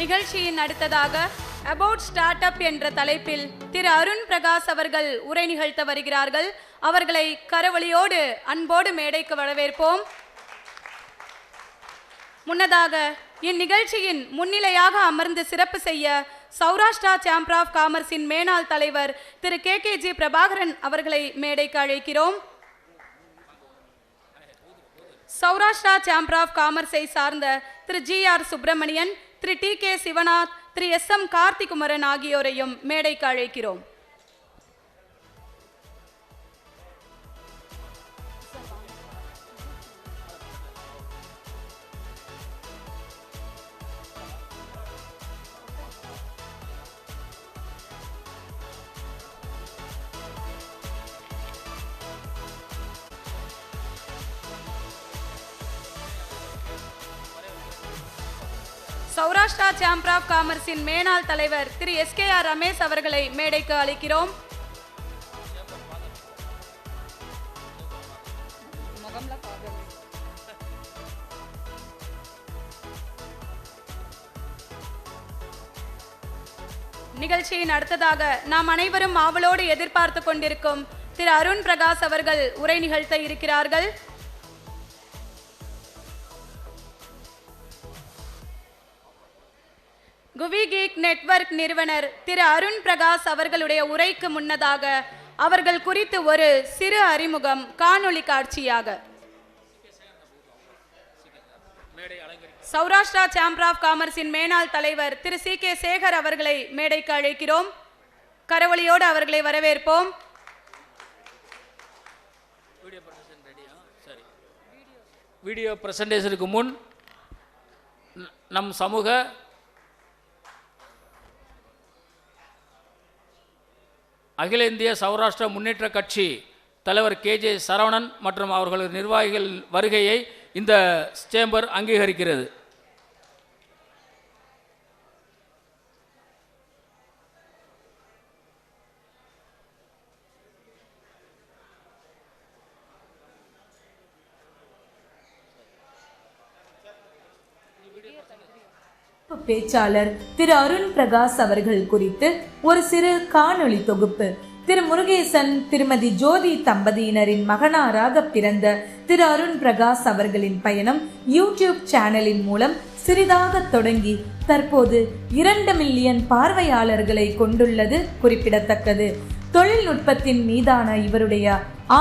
நிகழ்ச்சியின் அடுத்ததாக about start up என்ற தலைப்பில் திரு அருண் பிரகாஷ் அவர்கள் உரை நிகழ்த்த வருகிறார்கள். அவர்களை கரவொலியோடு அன்போடு மேடைக்கு வரவேற்போம். முன்னதாக இந்நிகழ்ச்சியின் முன்னிலையாக அமர்ந்து சிறப்பு செய்ய சௌராஷ்டிரா சேம்பர் ஆஃப் காமர்ஸின் மேனாள் தலைவர் திரு கே.ஜி. பிரபாகரன் அவர்களை மேடைக்கு அழைக்கிறோம். சௌராஷ்டிரா சேம்பர் ஆஃப் காமர்ஸை சார்ந்த திரு ஜி.ஆர். சுப்பிரமணியன், திரு டி.கே. சிவநாத், திரு எஸ்.எம். கார்த்திகுமரன் ஆகியோரையும் மேடைக்கு அழைக்கிறோம். சௌராஷ்டிரா சேம்பர் ஆஃப் காமர்ஸின் மேனாள் தலைவர் திரு எஸ்.கே.ஆர். ரமேஷ் அவர்களை மேடைக்கு அழைக்கிறோம். நிகழ்ச்சியின் அடுத்ததாக நாம் அனைவரும் ஆவலோடு எதிர்பார்த்து கொண்டிருக்கும் திரு அருண் பிரகாஷ் அவர்கள் உரை நிகழ்த்த இருக்கிறார்கள். குவி கீக் நெட்வொர்க் நிறுவனர் திரு அருண் பிரகாஷ் அவர்களுடைய உரைக்கு முன்னதாக அவர்கள் குறித்து ஒரு சிறு அறிமுகம் காணொளி காட்சியாக. சௌராஷ்டிரா சேம்பர் ஆஃப் காமர்ஸின் மேனாள் தலைவர் திரு சி.கே. சேகர் அவர்களை மேடைக்கு அழைக்கிறோம். கரவொலியோடு அவர்களை வரவேற்போம். வீடியோ பிரசன்டேஷனுக்கு முன் நம் சமூக அகில இந்திய சௌராஷ்டிரா முன்னேற்ற கட்சி தலைவர் கே.ஜே. சரவணன் மற்றும் அவர்களது நிர்வாகிகள் வருகையை இந்த சேம்பர் அங்கீகரிக்கிறது. பேச்சாளர் திரு அருண் பிரகாஷ் அவர்கள் குறித்து ஒரு சிறு காணொளி தொகுப்பு. திரு முருகேசன், திருமதி ஜோதி தம்பதியினரின் மகனாராக பிறந்த திரு அருண் பிரகாஷ் அவர்களின் பயணம் யூடியூப் சேனலின் மூலம் சிறிதாக தொடங்கி தற்போது 2 மில்லியன் பார்வையாளர்களை கொண்டுள்ளது குறிப்பிடத்தக்கது. தொழில்நுட்பத்தின் மீதான இவருடைய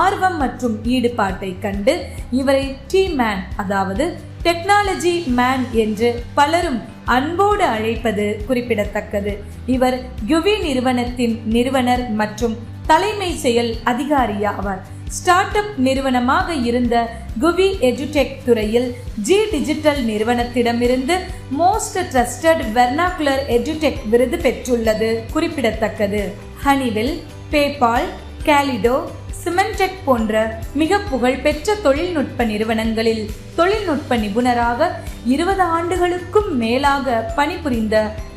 ஆர்வம் மற்றும் ஈடுபாட்டை கண்டு இவரை டி மேன், அதாவது டெக்னாலஜி மேன் என்று பலரும் அன்போடு அழைப்பது குறிப்பிடத்தக்கது. இவர் GUVI நிறுவனத்தின் நிறுவனர் மற்றும் தலைமை செயல் அதிகாரியாவார். ஸ்டார்ட் அப் நிறுவனமாக இருந்த GUVI எஜுடெக் துறையில் ஜி டிஜிட்டல் நிறுவனத்திடமிருந்து மோஸ்ட் ட்ரஸ்டட் வெர்னாகுலர் எஜுடெக் விருது பெற்றுள்ளது குறிப்பிடத்தக்கது. ஹனிவெல், பேபால், கேலிடோ, சிமெண்டெக் போன்ற மிக புகழ்பெற்ற தொழில்நுட்ப நிறுவனங்களில் தொழில்நுட்ப நிபுணராக 20 ஆண்டுகளுக்கும் மேலாக பணிபுரிந்த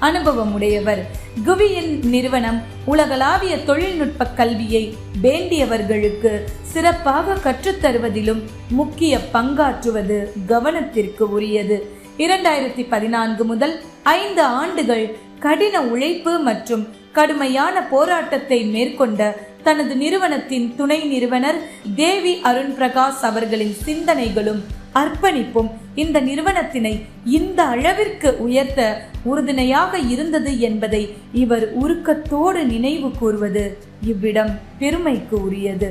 அனுபவமுடையவர். குவியின் நிறுவனம் உலகளாவிய தொழில்நுட்ப கல்வியை வேண்டியவர்களுக்கு சிறப்பாக கற்றுத்தருவதிலும் முக்கிய பங்காற்றுவது கவனத்திற்கு உரியது. 2014 முதல் 5 ஆண்டுகள் கடின உழைப்பு மற்றும் கடுமையான போராட்டத்தை மேற்கொண்ட தனது நிறுவனத்தின் துணை நிறுவனர் தேவி அருண் பிரகாஷ் அவர்களின் சிந்தனைகளும் அர்ப்பணிப்பும் இந்த நிறுவனத்தினை இந்த அளவிற்கு உயர்த்த உறுதுணையாக இருந்தது என்பதை இவர் உருக்கத்தோடு நினைவு கூர்வது இவ்விடம் பெருமைக்கு உரியது.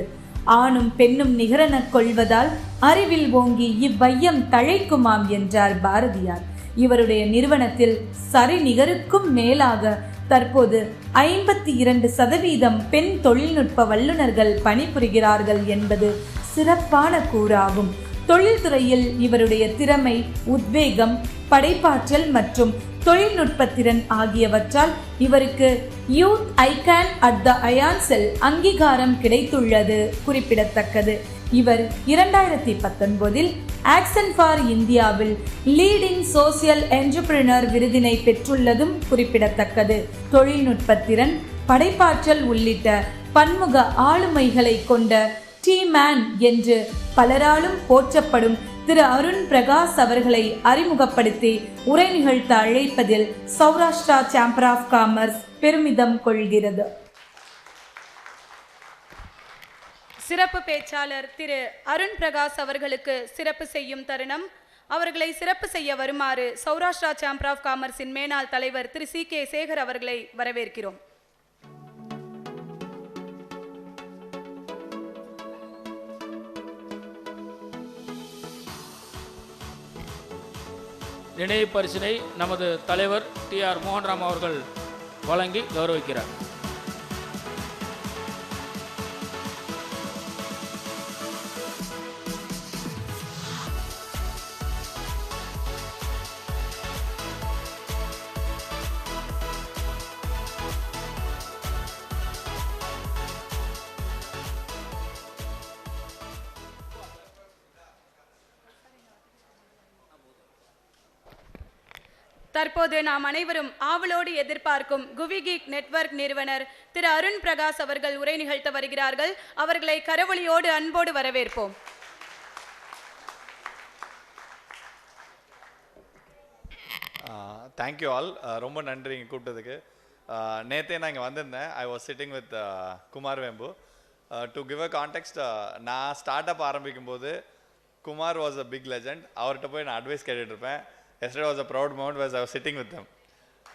ஆணும் பெண்ணும் நிகரென கொள்வதால் அறிவில் ஓங்கி இவ்வையம் தழைக்குமாம் என்றார் பாரதியார். இவருடைய நிறுவனத்தில் சரிநிகருக்கும் மேலாக தற்போது 52% பெண் தொழில்நுட்ப வல்லுநர்கள் பணிபுரிகிறார்கள் என்பது சிறப்பான கூறாகும். தொழில்துறையில் இவருடைய திறமை, உத்வேகம், படைப்பாற்றல் மற்றும் தொழில்நுட்பத்திறன் ஆகியவற்றால் இவருக்கு யூத் ஐகான் அட் த அயான்செல் அங்கீகாரம் கிடைத்துள்ளது குறிப்பிடத்தக்கது. இவர் 2019 ஆக்சன் ஃபார் இந்தியாவில் லீடிங் சோசியல் என்டர்பிரினர் விருதினை பெற்றுள்ளதும் குறிப்பிடத்தக்கது. தொழில்நுட்பத்திறன், படைப்பாற்றல் உள்ளிட்ட பன்முக ஆளுமைகளை கொண்ட டி மேன் என்று பலராலும் போற்றப்படும் திரு அருண் பிரகாஷ் அவர்களை அறிமுகப்படுத்தி உரை நிகழ்த்த அழைப்பதில் சௌராஷ்டிரா சேம்பர் ஆஃப் காமர்ஸ் பெருமிதம் கொள்கிறது. சிறப்பு பேச்சாளர் திரு அருண் பிரகாஷ் அவர்களுக்கு சிறப்பு செய்யும் தருணம். அவர்களை சிறப்பு செய்ய வருமாறு சௌராஷ்டிரா சேம்பர் ஆஃப் காமர்ஸின் மேனாள் தலைவர் திரு சி.கே. சேகர் அவர்களை வரவேற்கிறோம். நினைவு பரிசினை நமது தலைவர் டி.ஆர். மோகன்ராம் அவர்கள் வழங்கி கௌரவிக்கிறார். தற்போது நாம் அனைவரும் ஆவலோடு எதிர்பார்க்கும் குவி கீக் நெட்வொர்க் நிறுவனர் திரு அருண் பிரகாஷ் அவர்கள் உரை நிகழ்த்த வருகிறார்கள். அவர்களை கரவொலியோடு அன்போடு வரவேற்போம். Thank you all. ரொம்ப நன்றி இங்கே கூப்பிட்டதுக்கு. நேற்றே நான் இங்கே வந்திருந்தேன். I was sitting with Kumar Vembu. To give a context, நான் ஸ்டார்ட் அப் ஆரம்பிக்கும் போது Kumar was a big legend. அவர்கிட்ட போய் நான் அட்வைஸ் கேட்டுட்டு இருப்பேன். Yesterday was a proud moment was I was sitting with them.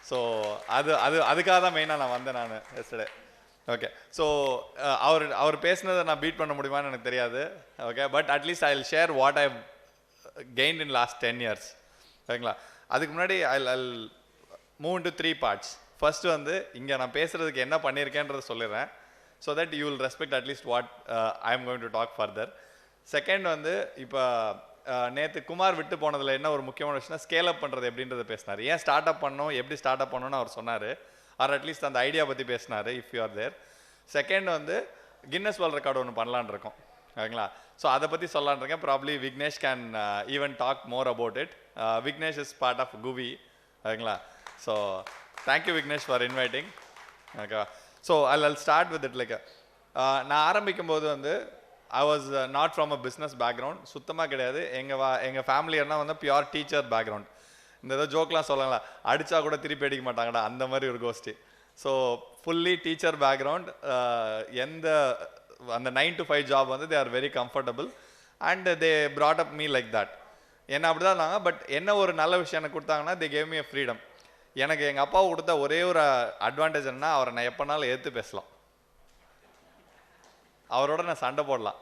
So அதுக்காக தான் மெயினாக நான் வந்தேன் நான் எஸ்டர்டே. ஓகே, ஸோ அவர் பேசினதை நான் பீட் பண்ண முடியுமான்னு எனக்கு தெரியாது. Okay, but at least I will share what I gained in last 10 years. ஓகேங்களா? அதுக்கு முன்னாடி I move into 3 parts. First வந்து இங்கே நான் பேசுகிறதுக்கு என்ன பண்ணியிருக்கேன்றதை சொல்லிடுறேன். So that you will respect at least what I am going to talk further. Second வந்து இப்போ நேற்று குமார் விட்டு போனதில் என்ன ஒரு முக்கியமான விஷயம்னா ஸ்கேல் அப் பண்ணுறது எப்படின்றத பேசினார். ஏன் ஸ்டார்ட் அப் பண்ணணும், எப்படி ஸ்டார்ட் அப் பண்ணணும்னு அவர் சொன்னார். ஆர் அட்லீஸ்ட் அந்த ஐடியா பற்றி பேசினார், if you are there. Second வந்து கின்னஸ் வேர்ல்ட் ரெக்கார்டு ஒன்று பண்ணலான் இருக்கோம். ஓகேங்களா? ஸோ அதை பற்றி சொல்லலான் இருக்கேன். Probably Vignesh can even talk more about it. Vignesh is part of GUVI. ஓகேங்களா? So thank you Vignesh for inviting. Okay, so I'll start with it. Like நான் ஆரம்பிக்கும் போது வந்து I was not from a business background. சுத்தமாக கிடையாது. எங்கள் ஃபேமிலியெல்லாம் வந்து பியூர் டீச்சர் பேக்ரவுண்ட். இந்த ஏதோ ஜோக்லாம் சொல்லலாம், அடித்தா கூட திருப்பி அடிக்க மாட்டாங்கடா, அந்த மாதிரி ஒரு கோஷ்டி. So fully teacher background. அந்த 9 to 5 ஜாப் வந்து they are very comfortable and they brought up me like that. என்ன அப்படி தான் இருந்தாங்க. பட் என்ன ஒரு நல்ல விஷயம் எனக்கு கொடுத்தாங்கன்னா, they gave me a freedom. எனக்கு எங்கள் அப்பாவை கொடுத்த ஒரே ஒரு அட்வான்டேஜ் என்ன, அவரை நான் எப்போனாலும் எதிர்த்து பேசலாம், அவரோட நான் சண்டை போடலாம்.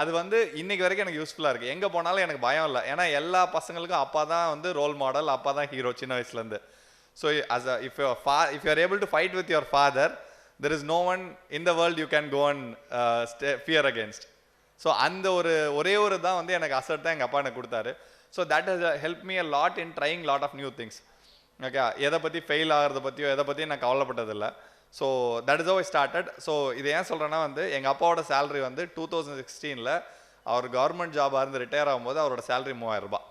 அது வந்து இன்னைக்கு வரைக்கும் எனக்கு யூஸ்ஃபுல்லாக இருக்குது. எங்கே போனாலும் எனக்கு பயம் இல்லை. ஏன்னா எல்லா பசங்களுக்கும் அப்பா தான் வந்து ரோல் மாடல், அப்பா தான் ஹீரோ சின்ன வயசுலேருந்து. So if you are able to fight with your father, there is no one in the world you can go and fear against. So அந்த ஒரே ஒரு தான் வந்து எனக்கு அசட் தான் எங்கள் அப்பா எனக்கு கொடுத்தாரு. So that has help me a lot in trying lot of new things. Okay, எதை பற்றி ஃபெயில் ஆகிறத பற்றியோ எதை பற்றியும் நான் கவலைப்பட்டதில்லை. So that is how I started. So இதை ஏன் சொல்கிறேன்னா வந்து எங்கள் அப்பாவோட சேலரி வந்து 2016 அவர் கவர்மெண்ட் ஜாபாக இருந்து ரிட்டையர் ஆகும்போது அவரோட சேலரி 3000 ரூபாய்.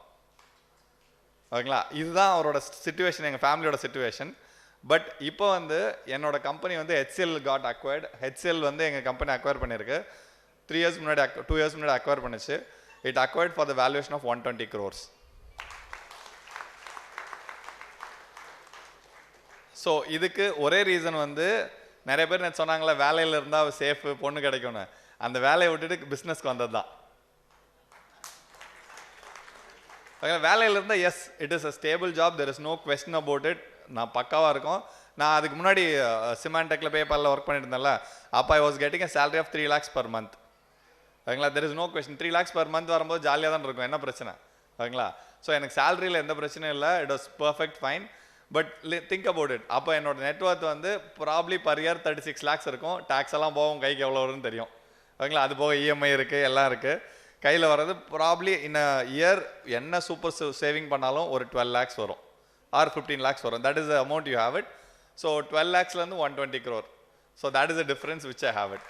ஓகேங்களா? இதுதான் அவரோட சிச்சுவேஷன், எங்கள் ஃபேமிலியோட சிச்சுவேஷன். பட் இப்போ வந்து என்னோட கம்பெனி வந்து HCL காட் அக்வயர்ட். HCL வந்து எங்கள் கம்பெனி அக்வயர் பண்ணியிருக்கு. 2 years முன்னாடி அக்வயர் பண்ணிச்சு. It acquired for the valuation of 120 crores. So இதுக்கு ஒரே ரீசன் வந்து நிறைய பேர் நேற்று சொன்னாங்களே வேலையில் இருந்தால் சேஃபு, பொண்ணு கிடைக்கும்னு. அந்த வேலையை விட்டுட்டு பிஸ்னஸ்க்கு வந்தது தான். வேலையில் இருந்தால் yes, it is a stable job, there is no question about it. நான் பக்காவாக இருக்கும். நான் அதுக்கு முன்னாடி சிமான்டெக்கில் பேபாலில் ஒர்க் பண்ணிட்டு இருந்தேன்ல, அப்போ I was getting a salary of 3 lakhs per month. ஓகேங்களா? There is no question. 3 lakhs per month வரும்போது ஜாலியாக தான் இருக்கும், என்ன பிரச்சனை? ஓகேங்களா? ஸோ எனக்கு சேலரியில் எந்த பிரச்சனையும் இல்லை. It was perfect fine. But think about it. அப்போ என்னோட நெட்ஒர்த் வந்து ப்ராப்ளி பர் இயர் 36 lakhs இருக்கும். டேக்ஸ் எல்லாம் போகும், கைக்கு எவ்வளோ வரும்னு தெரியும். ஓகேங்களா? அது போக EMI இருக்குது, எல்லாம் இருக்குது. கையில் வர்றது ப்ராப்ளி இன் அ இயர் என்ன சூப்பர் சேவிங் பண்ணாலும் ஒரு 12 lakhs வரும், ஆர் 15 lakhs வரும். That is the amount you have it. So 12 lakhsலேருந்து 120 crore. So that is the difference which I have it.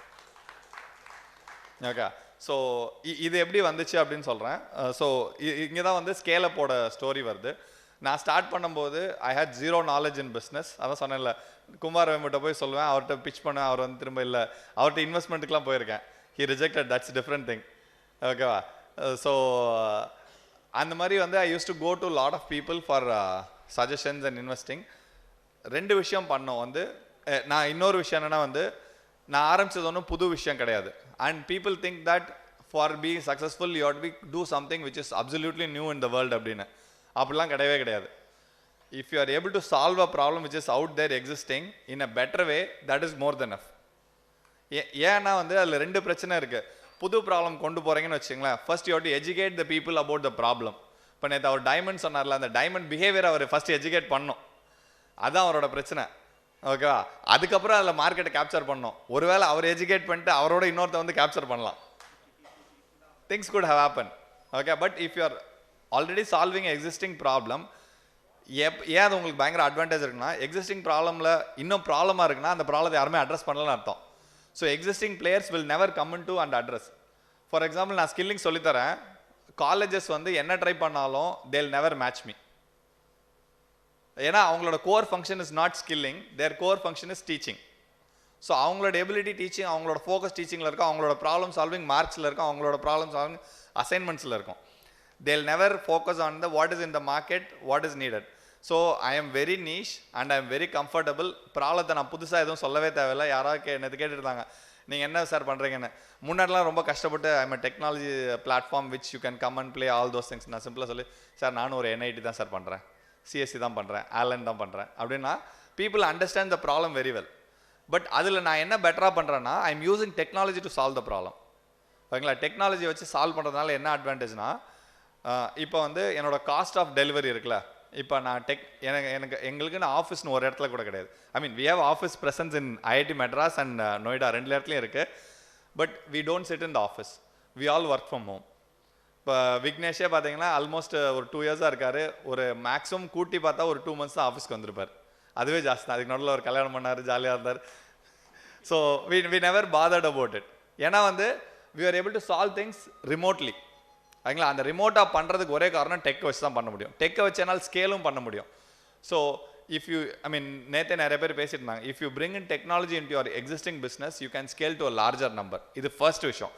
Okay, so இது எப்படி வந்துச்சு அப்படின்னு சொல்கிறேன். ஸோ இங்கே தான் வந்து ஸ்கேலப்போட ஸ்டோரி வருது. நான் ஸ்டார்ட் பண்ணும்போது ஐ ஹேட் 0 knowledge இன் பிஸ்னஸ். அதான் சொன்னேன்ல, குமார் வேம்பிட்ட போய் சொல்லுவேன், அவர்கிட்ட பிச் பண்ணுவேன், அவர் வந்து திரும்ப இல்லை. அவர்கிட்ட இன்வெஸ்ட்மெண்ட்டுக்குலாம் போயிருக்கேன், he rejected. That's different thing. ஓகேவா? ஸோ அந்த மாதிரி வந்து I use to go to lot of people for suggestions and investing. 2 விஷயம் பண்ணோம் வந்து. நான் இன்னொரு விஷயம் என்னென்னா வந்து, நான் ஆரம்பித்தது ஒன்றும் புது விஷயம் கிடையாது. And people think that for being successful you have to do something which is absolutely new in the world அப்படின்னு. அப்படிலாம் கிடையவே கிடையாது. If you are able to solve a problem which is out there existing in a better way, that is more than enough. ஏன்னா வந்து அதில் 2 பிரச்சனை இருக்குது. புது ப்ராப்ளம் கொண்டு போகிறீங்கன்னு வச்சுங்களேன், first you have to educate the people about the problem. இப்போ நேற்று அவர் டைமண்ட் சொன்னார்ல, அந்த டைமண்ட் பிஹேவியர் அவர் ஃபர்ஸ்ட் எஜுகேட் பண்ணணும். அதுதான் அவரோட பிரச்சனை. ஓகேவா? அதுக்கப்புறம் அதில் மார்க்கெட்டை கேப்சர் பண்ணணும். ஒருவேளை அவர் எஜுகேட் பண்ணிட்டு அவரோட இன்னொருத்த வந்து கேப்சர் பண்ணலாம். Things could have happen. Okay, but if you are already solving existing problem, ஏன் அது உங்களுக்கு பயங்கர அட்வான்டேஜ் இருக்குன்னா, எக்ஸிஸ்டிங் ப்ராப்ளமில் இன்னும் ப்ராப்ளமாக இருக்குன்னா அந்த ப்ராப்ளத்தை யாருமே அட்ரஸ் பண்ணலன்னு அர்த்தம். So existing players will never come in to and address. For example, நான் ஸ்கில்லிங் சொல்லித்தரேன். காலேஜஸ் வந்து என்ன ட்ரை பண்ணாலும் தேல் நெவர் மேட்ச் மீ. ஏன்னா அவங்களோட core function is not skilling, their core function is teaching. So அவங்களோட எபிலிட்டி டீச்சிங், அவங்களோட ஃபோக்கஸ் டீச்சிங்கில் இருக்கும், அவங்களோட ப்ராப்ளம் சால்விங் மார்க்ஸில் இருக்கும், அவங்களோட ப்ராப்ளம் சால்விங் அசைன்மெண்ட்ஸில் இருக்கும். தேல் never focus on the what is in the market, what is needed. So I am very niche and I am very comfortable. ப்ராப்ளத்தை நான் புதுசாக எதுவும் சொல்லவே தேவையில்லை. யாராவது என்னது கேட்டுருந்தாங்க, நீங்கள் என்ன சார் பண்ணுறீங்கன்னு. முன்னாடிலாம் ரொம்ப கஷ்டப்பட்டு I am technology platform which you can come and play all those things. நான் சிம்பிளாக சொல்லி, சார் நானும் ஒரு NIT தான் சார் பண்ணுறேன், CSC தான் பண்ணுறேன், ஆலன் தான் பண்ணுறேன் அப்படின்னா people understand the problem very well. But அதில் நான் என்ன பெட்டராக பண்ணுறேன்னா, I am using technology to solve the problem. ஓகேங்களா? டெக்னாலஜி வச்சு சால்வ் பண்ணுறதுனால என்ன அட்வான்டேஜ்னா, இப்போ வந்து என்னோட காஸ்ட் ஆஃப் டெலிவரி இருக்குல்ல, இப்போ நான் எங்களுக்குன்னு ஆஃபீஸ்னு ஒரு இடத்துல கூட கிடையாது. I mean we have office presence in IIT Madras and Noida, 2 இடத்துலையும் இருக்குது. But we don't sit in the office, we all work from home. இப்போ விக்னேஷே பார்த்தீங்கன்னா ஆல்மோஸ்ட் ஒரு 2 இயர்ஸாக இருக்கார். ஒரு மேக்ஸிமம் கூட்டி பார்த்தா ஒரு 2 மந்த்ஸ் தான் ஆஃபீஸ்க்கு வந்திருப்பார். அதுவே ஜாஸ்தி தான். அதுக்கு நடுவில் ஒரு கல்யாணம் பண்ணார், ஜாலியாக இருந்தார். So we never bothered about it. ஏன்னா வந்து we are able to solve things remotely. சரிங்களா? அந்த ரிமோட்டாக பண்ணுறதுக்கு ஒரே காரணம் டெக்கை வச்சு தான் பண்ண முடியும். டெக்கை வச்சனால் ஸ்கேலும் பண்ண முடியும். ஸோ இஃப் யூ, ஐ மீன் நேற்றே நிறைய பேர் பேசிட்டு இருந்தாங்க, if you bring in technology into your existing business you can scale to a larger number. இது ஃபர்ஸ்ட் விஷயம்.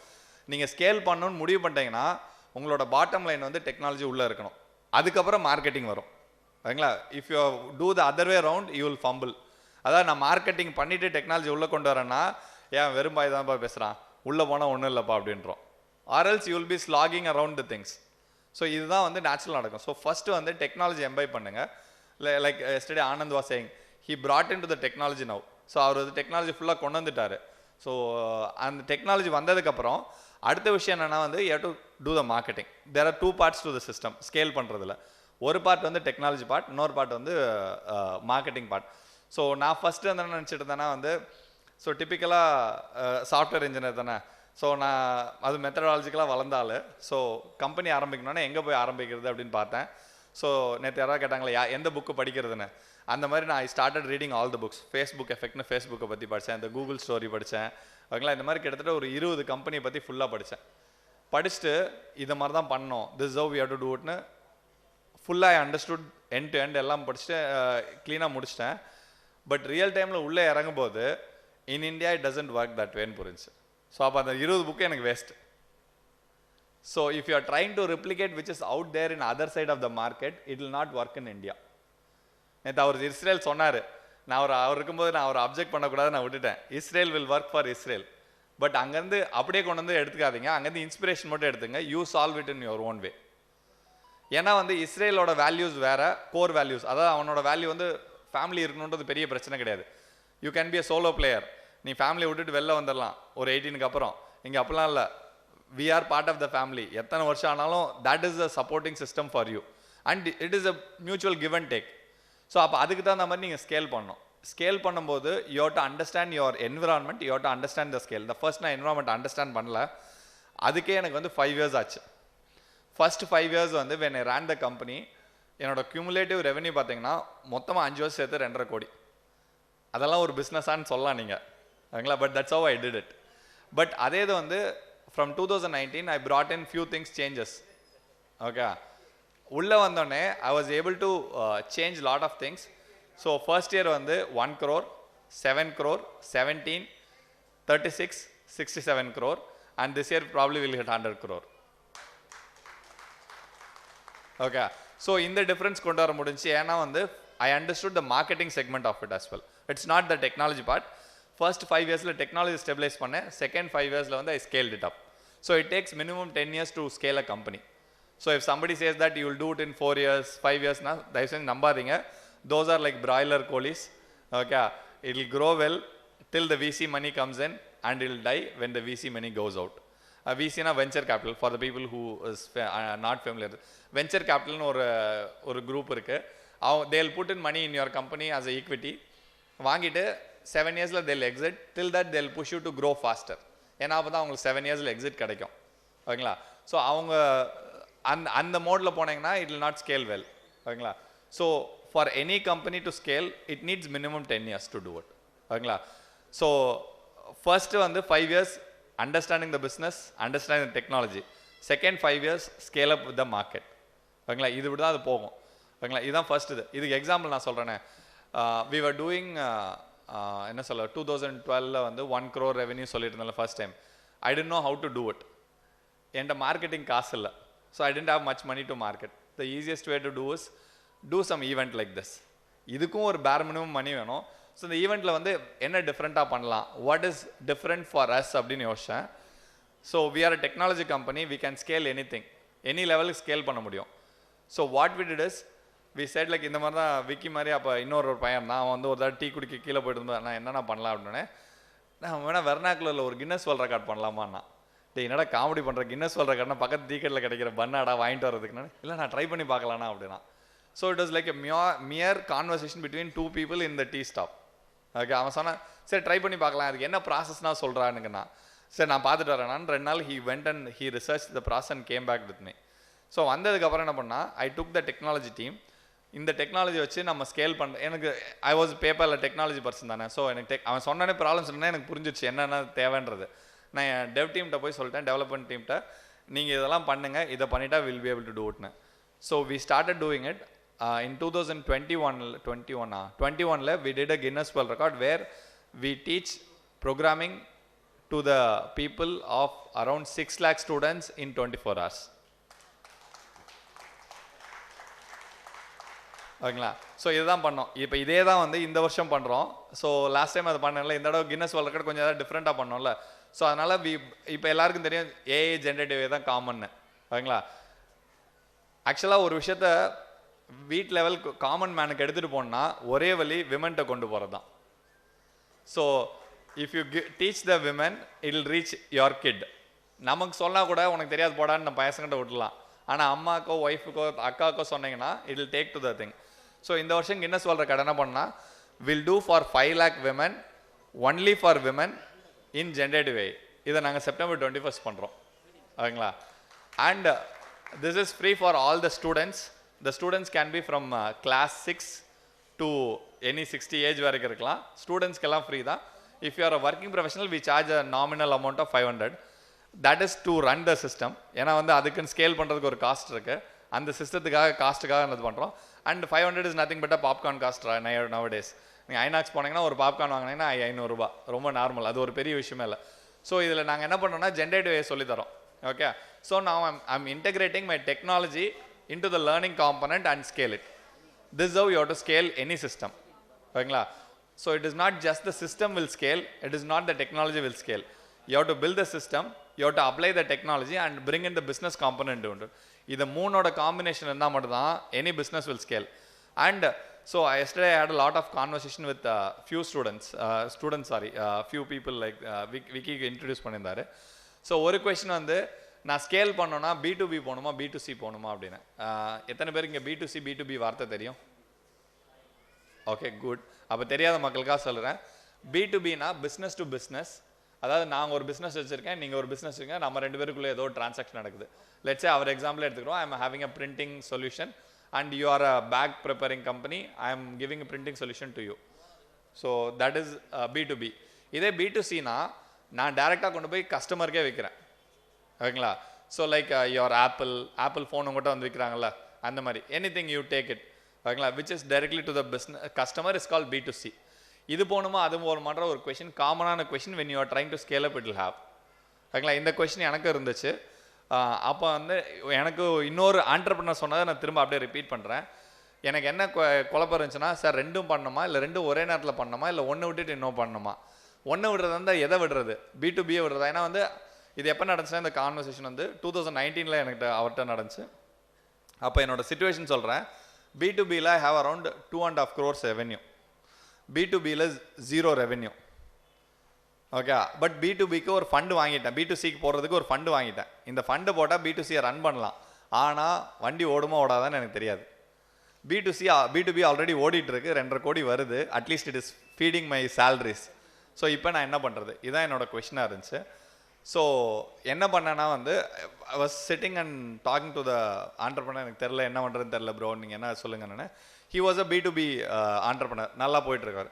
நீங்கள் ஸ்கேல் பண்ணணும்னு முடிவு பண்ணிட்டீங்கன்னா உங்களோட பாட்டம் லைன் வந்து டெக்னாலஜி உள்ளே இருக்கணும். அதுக்கப்புறம் மார்க்கெட்டிங் வரும். சரிங்களா? If you do the other way round you will fumble. அதாவது நான் மார்க்கெட்டிங் பண்ணிவிட்டு டெக்னாலஜி உள்ளே கொண்டு வரேன்னா, ஏன் வெறும் பாய் தான்ப்பா பேசுகிறான், உள்ளே போனால் ஒன்றும் இல்லைப்பா அப்படின்றோம். or else you will be slogging around the things. So இதுதான் வந்து நேச்சுரல் நடக்கும். ஸோ ஃபர்ஸ்ட் வந்து டெக்னாலஜி எம்பைப் பண்ணுங்க. Like yesterday Anand was saying he brought into the technology now. So அவர் வந்து டெக்னாலஜி ஃபுல்லாக கொண்டு வந்துட்டார். ஸோ அந்த டெக்னாலஜி வந்ததுக்கப்புறம் அடுத்த விஷயம் என்னென்னா வந்து you have to do the marketing. There are 2 parts to the system scale பண்ணுறதுல. ஒரு பார்ட் வந்து டெக்னாலஜி பார்ட், இன்னொரு பார்ட் வந்து மார்க்கெட்டிங் பார்ட். ஸோ நான் ஃபஸ்ட்டு வந்து என்ன நினச்சிட்டு இருந்தேன்னா வந்து, ஸோ டிப்பிக்கலாக சாஃப்ட்வேர் இன்ஜினியர் தானே. ஸோ நான் அது மெத்தடாலஜிக்கலாக வளர்ந்தாலும், ஸோ கம்பெனி ஆரம்பிக்கணுன்னா எங்கே போய் ஆரம்பிக்கிறது அப்படின்னு பார்த்தேன். ஸோ நேற்று யாராவது கேட்டாங்களே எந்த புக்கு படிக்கிறதுன்னு, அந்த மாதிரி நான் I started reading all the books. Facebook எஃபெக்ட்னு ஃபேஸ்புக்கை பற்றி படித்தேன், இந்த கூகுள் ஸ்டோரி படித்தேன். ஓகேங்களா? இந்த மாதிரி கிட்டத்தட்ட ஒரு 20 கம்பெனியை பற்றி ஃபுல்லாக படித்தேன். படிச்சுட்டு இதை மாதிரி தான் பண்ணோம், this how we have to do இட்னு ஃபுல்லாக I understood end to end எல்லாம் படிச்சுட்டு க்ளீனாக முடிச்சிட்டேன். பட் ரியல் டைமில் உள்ளே இறங்கும்போது in India it doesn't work that வேன்னு புரிஞ்சு. ஸோ அப்போ அந்த 20 புக்கு எனக்கு waste. So if you are trying to replicate which is out there in other side of the market, it will not work in India. நேற்று அவர் Israel சொன்னார், நான் அவர் இருக்கும்போது நான் அவர் அப்ஜெக்ட் பண்ணக்கூடாது, நான் விட்டுட்டேன். Israel will work for Israel. But அங்கேருந்து அப்படியே கொண்டு வந்து எடுத்துக்காதீங்க, அங்கேருந்து இன்ஸ்பிரேஷன் மட்டும் எடுத்துங்க. You solve it in your own way. ஏன்னா வந்து இஸ்ரேலோட வேல்யூஸ் வேறு, கோர் வேல்யூஸ். அதாவது அவனோட வேல்யூ வந்து ஃபேமிலி இருக்கணுன்றது பெரிய பிரச்சனை கிடையாது. You can be a solo player. நீ ஃபேமிலியை விட்டுட்டு வெளில வந்துடலாம் ஒரு 18க்கு அப்புறம். இங்கே அப்படிலாம் இல்லை, we are part of the family. எத்தனை வருஷம் ஆனாலும் that is the supporting system for you and it is a mutual give and take. So அப்போ அதுக்கு தகுந்த மாதிரி நீங்கள் ஸ்கேல் பண்ணணும். ஸ்கேல் பண்ணும்போது you have to understand your environment, you have to understand the scale. First நான் environment understand பண்ணல, அதுக்கே எனக்கு வந்து 5 years ஆச்சு. ஃபர்ஸ்ட் 5 years வந்து when I ran the company, என்னோட கியூமுலேட்டிவ் ரெவன்யூ பார்த்தீங்கன்னா மொத்தமாக 5 வருஷம் சேர்த்து 2.5 கோடி. அதெல்லாம் ஒரு பிஸ்னஸான்னு சொல்லலாம் நீங்கள், ஓகேங்களா? But that's how I did it. But அதே இது வந்து from 2019 I brought in few things changes. Okay, உள்ளே வந்தோடனே I was able to change lot of things. So first year வந்து 1 crore, 7 crore, 17, 36, 67 crore and this year probably will hit 100 crore. Okay. So இந்த difference கொண்டு வர முடிஞ்சு. ஏன்னா வந்து I understood the marketing segment of it as well. It's not the technology part. First 5 இயர்ஸில் technology stabilise பண்ணேன். Second 5 இயர்ஸில் வந்து I scaled it up. So it takes minimum 10 years to scale a company. So if somebody says that you will do it in 4 years 5 yearsனா தயவு செஞ்சு நம்பாதீங்க. Those R like broiler Kohli's. Okay, it will grow well till the VC money comes in and it will die when the VC money goes out. VC-na venture capital for the people who is not familiar. Venture capital னு ஒரு group இருக்கு. They will put in money in your company as a equity. வாங்கிட்டு 7 yearsல they will exit. Till that they will push you to grow faster. ஏன்னா அப்பதான் உங்களுக்கு 7 yearsல exit கிடைக்கும். ஓகேங்களா? So அவங்க அந்த மோடில் போனீங்கன்னா it will not scale well. ஓகேங்களா? So for any company to scale it needs minimum 10 years to do it. ஓகேங்களா? ஸோ ஃபர்ஸ்ட் வந்து 5 years understanding the business, understanding the technology. Second 5 years scale up with the market. ஓகேங்களா? இது இப்படி தான் அது போகும். ஓகேங்களா? இதுதான் ஃபர்ஸ்ட். இதுக்கு எக்ஸாம்பிள் நான் சொல்கிறேனே. we were doing என்ன சொல்ல 2012 வந்து 1 crore ரெவென்யூ சொல்லிட்டு இருந்தேன் first time. I didn't know how to do it. என்கிட்ட மார்க்கெட்டிங் காசு இல்லை. So I didn't have much money to market. The easiest way to do is do some event like this. இதுக்கும் ஒரு bare minimum மணி வேணும். So இந்த ஈவெண்ட்டில் வந்து என்ன டிஃப்ரெண்ட்டாக பண்ணலாம், what is different for us அப்படின்னு யோசிச்சேன். So we are a technology company, we can scale any லெவலுக்கு ஸ்கேல் பண்ண முடியும். So what we did is we set like இந்த மாதிரி தான் விக்கி மாதிரி. அப்போ இன்னொரு பையன் நான் வந்து ஒரு டீ குடிக்க கீழே போயிட்டு இருந்தேன். நான் என்னென்ன பண்ணலாம் அப்படின்னே, நான் வேணா வெர்னாக்குலரில் ஒரு கின்னஸ் வேர்ல்ட் ரெக்கார்ட் பண்ணலாமாண்ணா. என்னடா காமெடி பண்ணுற, கின்னஸ் வேர்ல்ட் ரெக்கார்ட்னா பக்கத்து டீ கடையில் கிடைக்கிற பண்ணாடா வாங்கிட்டு வரதுக்குன்னு. இல்லை நான் ட்ரை பண்ணி பார்க்கலாண்ணா அப்படின்னா. So it was like a mere conversation between 2 people in the tea stop. Okay, அவன் சொன்னான் சரி ட்ரை பண்ணி பார்க்கலாம், அதுக்கு என்ன ப்ராசஸ்னா சொல்கிறானுங்கண்ணா. சரி நான் பார்த்துட்டு வரேன். 2 நாள் he went and he researched the process and came back with me. So வந்ததுக்கப்புறம் என்ன பண்ணால், ஐ டுக் த டெக்னாலஜி டீம். இந்த டெக்னாலஜி வச்சு நம்ம ஸ்கேல் பண்ண எனக்கு ஐ வாஸ் பேப்பரில் டெக்னாலஜி பர்சன் தானே. ஸோ எனக்கு அவன் சொன்னானே ப்ராப்ளம் சொன்னா எனக்கு புரிஞ்சிச்சு என்னென்ன தேவைன்றது. நான் என் டெவ் டீம்கிட்ட போய் சொல்லிட்டேன், டெவலப்மெண்ட் டீம்கிட்ட நீங்கள் இதெல்லாம் பண்ணுங்கள், இதை பண்ணிட்டா will be able to do இட்னு. So we started doing it. In 2021 we did a Guinness World Record where we teach programming to the people of around 6 lakh students in 24 hours. ஓகேங்களா? So இதுதான் பண்ணோம். இப்போ இதே தான் வந்து இந்த வருஷம் பண்ணுறோம். ஸோ லாஸ்ட் டைம் அதை பண்ணல, இந்த தடவை கின்னஸ் வேர்ல்ட் ரெக்கார்ட் கொஞ்சம் ஏதாவது டிஃப்ரெண்ட்டாக பண்ணோம்ல. ஸோ அதனால் இப்போ எல்லாருக்கும் தெரியும் ஏஐ ஜென்ரேட்டிவ் தான் காமன்னு. ஓகேங்களா? ஆக்சுவலாக ஒரு விஷயத்த வீட் லெவல் காமன் மேனுக்கு எடுத்துகிட்டு போனால் ஒரே வழி விமன்கிட்ட கொண்டு போகிறது தான். So if you teach the women it will reach your kid. நமக்கு சொன்னால் கூட உனக்கு தெரியாது போடான்னு நம்ம பசங்கிட்ட விட்டுலாம். ஆனால் அம்மாக்கோ ஒய்ஃபுக்கோ அக்காக்கோ சொன்னீங்கன்னா it will take to the thing. So இந்த வருஷம் கின்னஸ் வேர்ல்ட் ரெக்கார்ட் என்ன பண்ணால் will do for 5 lakh women only for women in generative AI. இதை நாங்கள் September 21st பண்ணுறோம். ஓகேங்களா? And this is free for all the students. The students can be from class 6 to any 60 age வரைக்கும் இருக்கலாம். ஸ்டூடெண்ட்ஸ்க்கெல்லாம் free தான். If you are a working professional, we charge a nominal amount of 500. That is to run the system. ஏன்னா வந்து அதுக்குன்னு scale பண்ணுறதுக்கு ஒரு cost இருக்குது. அந்த சிஸ்டத்துக்காக காஸ்ட்டுக்காக இது பண்ணுறோம். And 500 is nothing but a popcorn cost nowadays. நீங்கள் ஐநாக்ஸ் போனீங்கன்னா ஒரு பாப்கார்ன் வாங்கினீங்கன்னா 500 ரூபாய், ரொம்ப நார்மல், அது ஒரு பெரிய விஷயமே இல்லை. ஸோ இதில் நாங்கள் என்ன பண்ணுறோம்னா ஜென்ரேட்டிவ் ஏஐ சொல்லித்தரோம். Okay, so now I'm integrating my technology into the learning component and scale it. This is how you have to scale any system. ஓகேங்களா? So it is not just the system will scale, it is not the technology will scale. You have to build the system, you have to apply the technology and bring in the business component into it. இது மூணோட combination இருந்தால் மட்டும்தான் any business will scale. And so yesterday I had a lot of conversation with few few people like Vicky introduce பண்ணியிருந்தாரு. So ஒரு question வந்து நான் scale பண்ணோன்னா B2B போகணுமா B2C போகணுமா அப்படின்னு. எத்தனை பேருக்கு இங்கே B2C B2B வார்த்தை தெரியும்? Okay, good. அப்போ தெரியாத மக்களுக்காக சொல்கிறேன். B2Bனா பிஸ்னஸ் டு பிஸ்னஸ். அதாவது நாங்கள் ஒரு பிஸ்னஸ் வச்சுருக்கேன், நீங்கள் ஒரு பிஸ்னஸ் வச்சுருக்கேன், நம்ம 2 பேருக்குள்ளே ஏதோ ஒரு டிரான்சாக்ஷன் நடக்குது. லெட்ஸே அவர் எக்ஸாம்பிள் எடுத்துக்கிறோம். I am having a printing solution and you are a pack preparing company. I am giving a printing solution to you. So that is B2B. இதே B2Cனா நான் டேரெக்டாக கொண்டு போய் கஸ்டமருக்கே வைக்கிறேன். ஓகேங்களா? So like your apple phone உங்கள்கிட்ட வந்து விற்கிறாங்கல்ல, அந்த மாதிரி எனிதிங் யூ டேக் இட். ஓகேங்களா? Which is directly to the business customer is call B2C. இது போகணுமா அது போகணுமான்ற ஒரு கொஷின், காமனான question when you are trying to scale up it will have. ஓகேங்களா? இந்த கொஷின் எனக்கு இருந்துச்சு. அப்போ வந்து எனக்கு இன்னொரு ஆண்டர்பிரினர் சொன்னதை நான் திரும்ப அப்படியே ரிப்பீட் பண்ணுறேன். எனக்கு என்ன குழப்பம் இருந்துச்சுன்னா, சார் ரெண்டும் பண்ணணுமா, இல்லை ரெண்டும் ஒரே நேரத்தில் பண்ணணுமா, இல்லை ஒன்று விட்டுட்டு இன்னும் பண்ணணுமா? ஒன்று விடுறது இருந்தால் எதை விடுறது, B2B விடுறதா? ஏன்னா வந்து இது எப்போ நடந்துச்சுன்னா, இந்த கான்வர்சேஷன் வந்து 2019 எனக்கு அவர்கிட்ட நடந்துச்சு. அப்போ என்னோட சிச்சுவேஷன் சொல்கிறேன். B2Bயில் I have around 2.5 crores revenue, B2Bயில் 0 ரெவென்யூ. ஓகே, பட் B2Bக்கு ஒரு ஃபண்டு வாங்கிட்டேன், B2Cக்கு போகிறதுக்கு ஒரு ஃபண்டு வாங்கிட்டேன். இந்த ஃபண்டு போட்டால் B2Cயை ரன் பண்ணலாம், ஆனால் வண்டி ஓடுமா ஓடாதான்னு எனக்கு தெரியாது. B2B ஆல்ரெடி ஓடிட்டுருக்கு, 2.5 கோடி வருது, at least it is feeding my salaries. So இப்போ நான் என்ன பண்ணுறது, இதுதான் என்னோட கொஷினாக இருந்துச்சு. ஸோ என்ன பண்ணேன்னா வந்து I was sitting and talking to the entrepreneur. எனக்கு தெரில என்ன பண்ணுறதுன்னு தெரில ப்ரோ, நீங்கள் என்ன சொல்லுங்கன்னு. He was a B2B entrepreneur, நல்லா போயிட்டுருக்காரு.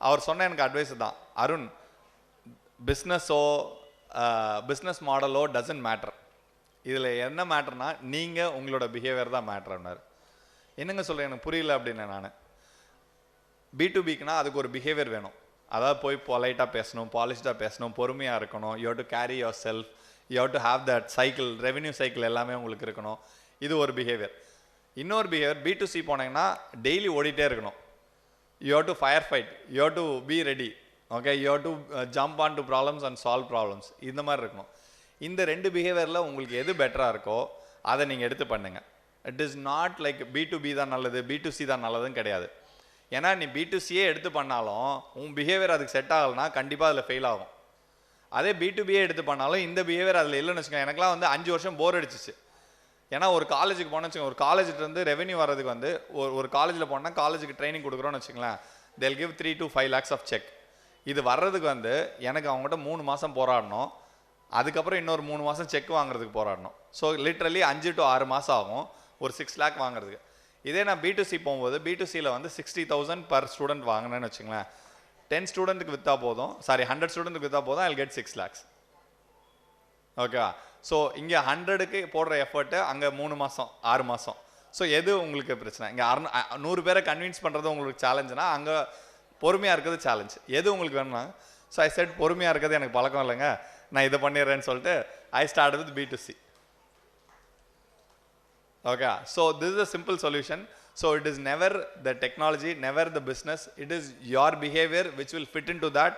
அவர் சொன்ன எனக்கு அட்வைஸ் தான், அருண், பிஸ்னஸோ பிஸ்னஸ் மாடலோ டசன்ட் மேட்டர், இதில் என்ன மேட்டர்னா நீங்கள் உங்களோட பிஹேவியர் தான் மேட்டர் அப்படின்னாரு. என்னங்க சொல்கிறேன், எனக்கு புரியல அப்படின்னு. நான் B2Bக்குனா அதுக்கு ஒரு பிஹேவியர் வேணும். அதாவது போய் பொலைட்டாக பேசணும், பாலிஷ்டாக பேசணும், பொறுமையாக இருக்கணும். You have to carry yourself, you have to have that cycle, revenue cycle எல்லாமே உங்களுக்கு இருக்கணும். இது ஒரு பிஹேவியர். இன்னொரு பிஹேவியர், B2C போனீங்கன்னா டெய்லி ஓடிட்டே இருக்கணும். You have to fire fight, you have to be ready. Okay, you have to jump on to problems and solve problems. இந்த மாதிரி இருக்கணும். இந்த 2 பிஹேவியரில் உங்களுக்கு எது பெட்டராக இருக்கோ அதை நீங்கள் எடுத்து பண்ணுங்கள். It is not like B2B தான் நல்லது, B2C தான் நல்லதுன்னு கிடையாது. ஏன்னா நீ B2Cயே எடுத்து பண்ணாலும் உன் பிஹேவியர் அதுக்கு செட் ஆகலைன்னா கண்டிப்பாக அதில் ஃபெயில் ஆகும். அதே B2Bயே எடுத்து பண்ணாலும் இந்த பிஹேவியர் அதில் இல்லைன்னு வச்சுக்கோங்க. எனக்குலாம் வந்து 5 வருஷம் போர் அடிச்சிச்சு. ஏன்னா ஒரு காலேஜுக்கு போனோன்னு வச்சுக்கோங்க, ஒரு காலேஜ்லேருந்து ரெவென்யூ வர்றதுக்கு வந்து ஒரு காலேஜில் போனால் காலேஜுக்கு ட்ரைனிங் கொடுக்குறோன்னு வச்சுங்களேன், they'll give 3 to 5 lakhs of check. இது வர்றதுக்கு வந்து எனக்கு அவங்ககிட்ட 3 மாதம் போராடணும், அதுக்கப்புறம் இன்னொரு 3 மாதம் செக் வாங்குறதுக்கு போராடணும். ஸோ லிட்ரலி 5 to 6 மாதம் ஆகும் ஒரு 6 lakh வாங்குறதுக்கு. இதே நான் B2C போகும்போது B2Cயில் வந்து 60,000 per ஸ்டூடெண்ட் வாங்கினேன்னு வச்சுங்களேன், 10 ஸ்டூடெண்ட்டுக்கு விற்றா போதும், 100 ஸ்டூடெண்ட்டுக்கு விற்றா போதும், I'll get 6 lakhs. ஓகேவா? ஸோ இங்கே 100க்கு போடுற எஃபர்ட்டு அங்கே 3 மாதம் 6 மாதம். ஸோ எது உங்களுக்கு பிரச்சனை? இங்கே 100 பேரை கன்வின்ஸ் பண்ணுறது உங்களுக்கு சேலஞ்சுனா அங்கே பொறுமையாக இருக்கிறது சேலஞ்ச். எது உங்களுக்கு வேணும்னா, ஸோ ஐ செட் பொறுமையாக இருக்கிறது எனக்கு பழக்கம் இல்லைங்க, நான் இதை பண்ணிடுறேன்னு சொல்லிட்டு I start with B2C. Okay, so this is a simple solution. So it is never the technology, never the business, it is your behavior which will fit into that.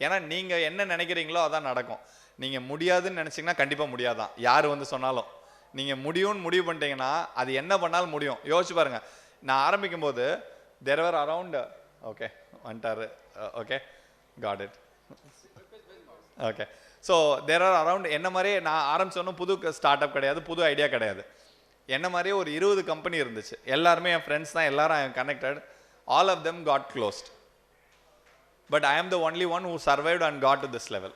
ஏன்னா நீங்கள் என்ன நினைக்கிறீங்களோ அதான் நடக்கும். நீங்கள் முடியாதுன்னு நினச்சிங்கன்னா கண்டிப்பாக முடியாதான், யார் வந்து சொன்னாலும். நீங்கள் முடியும்னு முடிவு பண்ணிட்டீங்கன்னா அது என்ன பண்ணாலும் முடியும். யோசிச்சு பாருங்கள், நான் ஆரம்பிக்கும் போது there were around okay வந்துட்டாரு okay got it okay. So there are around என்ன மாதிரியே நான் ஆரம்பிச்சோன்னு புது ஸ்டார்ட் அப் கிடையாது, புது ஐடியா கிடையாது. என்ன மாதிரியே ஒரு 20 கம்பெனி இருந்துச்சு, எல்லாருமே என் ஃப்ரெண்ட்ஸ் தான், எல்லாரும் I am connected. All of them got closed, but I am the only one who survived and got to this level.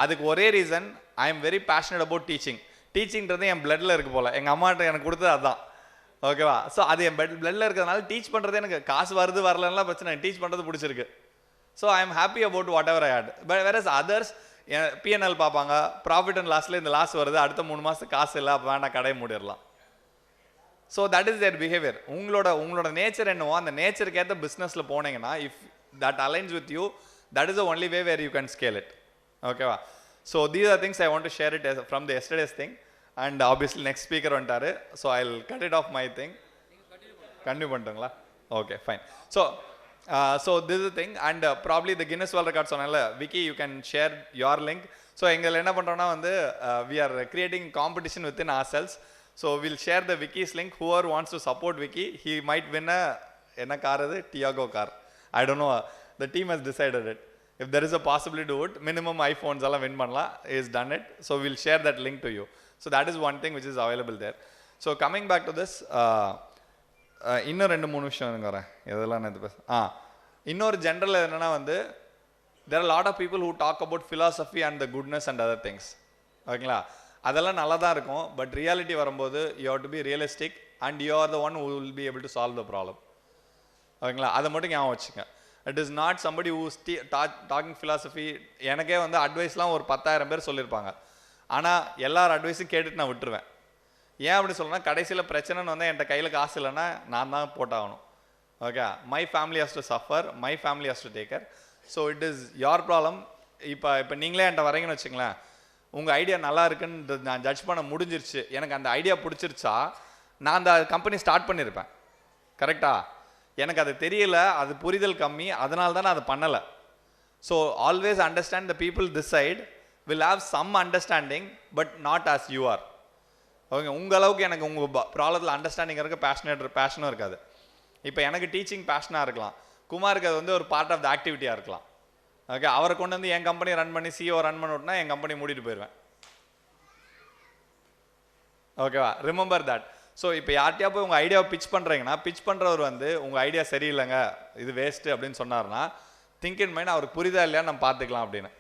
அதுக்கு ஒரே reason, I am very passionate about teaching. டீச்சிங்கிறது என் பிளட்ல இருக்கு போல, எங்கள் அம்மாட்ட எனக்கு கொடுத்தது அதுதான். ஓகேவா? ஸோ அது என் பிளட்ல இருக்கிறதுனால டீச் பண்ணுறது எனக்கு காசு வருது வரலன்னா பிரச்சனை, டீச் பண்ணுறது பிடிச்சிருக்கு. So I am happy about whatever I had. But whereas others P&L பார்ப்பாங்க, ப்ராஃபிட் அண்ட் லாஸில் இந்த லாஸ் வருது, அடுத்த 3 மாதத்துக்கு காசு இல்லை, அப்போ வேணா கடையை மூடிடலாம். So that is their behaviour. உங்களோட நேச்சர் என்னவோ அந்த நேச்சருக்கு ஏற்ற பிஸ்னஸில் போனீங்கன்னா, if that aligns with you, that is the only way where you can scale it. ஓகேவா? So these are things I want to share it from the yesterday's thing. And obviously next speaker வந்துட்டாரு, so I will cut it off my thing. Continue பண்ணிட்டுங்களா? Okay fine. So this is the thing, and probably the Guinness World Records சொன்னேன்ல, Vicky, you can share your link. So எங்களை என்ன பண்ணுறோன்னா வந்து we are creating competition within ourselves. So we'll share the Vicky's link. Whoever wants to support Vicky, he might win a என்ன car அது, Tiago car. I don't know, the team has decided it. If there is a possibility to do it, minimum iPhones எல்லாம் win பண்ணலாம், is done it. So we'll share that link to you. So that is one thing which is available there. So coming back to this, இன்னும் 2-3 விஷயம் வரேன், இதெல்லாம் நான் பேச இன்னொரு general என்னன்னா வந்து, there are a lot of people who talk about philosophy and the goodness and other things. ஓகேங்களா? அதெல்லாம் நல்லா தான் இருக்கும், பட் ரியாலிட்டி வரும்போது you have to be realistic and you are the one who will be able to solve the problem. ஓகேங்களா? அதை மட்டும் ஞாபகம் வச்சுங்க. It is not somebody who is talking philosophy. எனக்கே வந்து அட்வைஸ்லாம் ஒரு 10,000 பேர் சொல்லியிருப்பாங்க, ஆனால் எல்லார் அட்வைஸும் கேட்டுட்டு நான் விட்டுருவேன். ஏன் அப்படி சொல்லணும்னா, கடைசியில் பிரச்சனைன்னு வந்து என்கிட்ட கையில் காசு இல்லைன்னா நான் தான் போட்டாகணும். Okay, my family has to suffer, my family has to take care. So it is your problem. இப்போ நீங்களே என்கிட்ட வரீங்கன்னு வச்சுங்களேன், உங்கள் ஐடியா நல்லா இருக்குன்னு நான் ஜட்ஜ் பண்ண முடிஞ்சிருச்சு, எனக்கு அந்த ஐடியா பிடிச்சிருச்சா நான் அந்த கம்பெனி ஸ்டார்ட் பண்ணியிருப்பேன். கரெக்டா? எனக்கு அது தெரியல, அது புரிதல் கம்மி, அதனால தான் நான் அதை பண்ணலை. So always understand the people this side will have some understanding but not as you are. Okay, உங்கள் அளவுக்கு எனக்கு உங்கள் ப்ராப்ளத்தில் அண்டர்ஸ்டாண்டிங் இருக்க பேஷனும் இருக்காது. இப்போ எனக்கு டீச்சிங் பேஷனாக இருக்கலாம், குமாருக்கு அது வந்து ஒரு பார்ட் ஆஃப் த ஆக்டிவிட்டியாக இருக்கலாம். ஓகே, அவரை கொண்டு வந்து என் கம்பெனி ரன் பண்ணி சிஓ ரன் பண்ண விட்டுனா என் கம்பெனி மூடிட்டு போயிடுவேன். ஓகேவா? Remember that. ஸோ இப்போ யார்ட்டையா போய் உங்கள் ஐடியாவை பிச் பண்ணுறீங்கன்னா, பிச் பண்ணுறவர் வந்து உங்கள் ஐடியா சரியில்லைங்க, இது வேஸ்ட்டு அப்படின்னு சொன்னார்னா, திங்க் இன் மைண்ட் அவருக்கு புரிதா இல்லையா நம்ம பார்த்துக்கலாம் அப்படின்னு.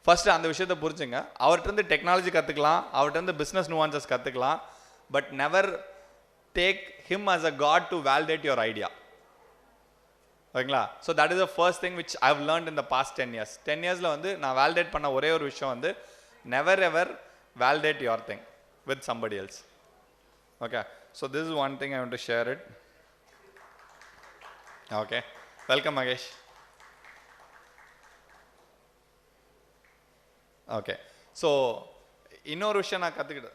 ஃபர்ஸ்ட் அந்த விஷயத்தை புரிஞ்சுங்க. அவர்கிட்ட டெக்னாலஜி கற்றுக்கலாம், அவர்கிட்ட பிஸ்னஸ் நுவான்சஸ் கற்றுக்கலாம், but never take him as a god to validate your idea. ஓகேங்களா? So that is the first thing which I have learned in the past 10 years. 10 yearsல வந்து நான் வேலிடேட் பண்ண ஒரே ஒரு விஷயம் வந்து never ever validate your thing with somebody else. Okay, so this is one thing I want to share it. Okay, welcome Mahesh. Okay, so இன்னொரு விஷயம் நான் கற்றுக்கிட்டேன்.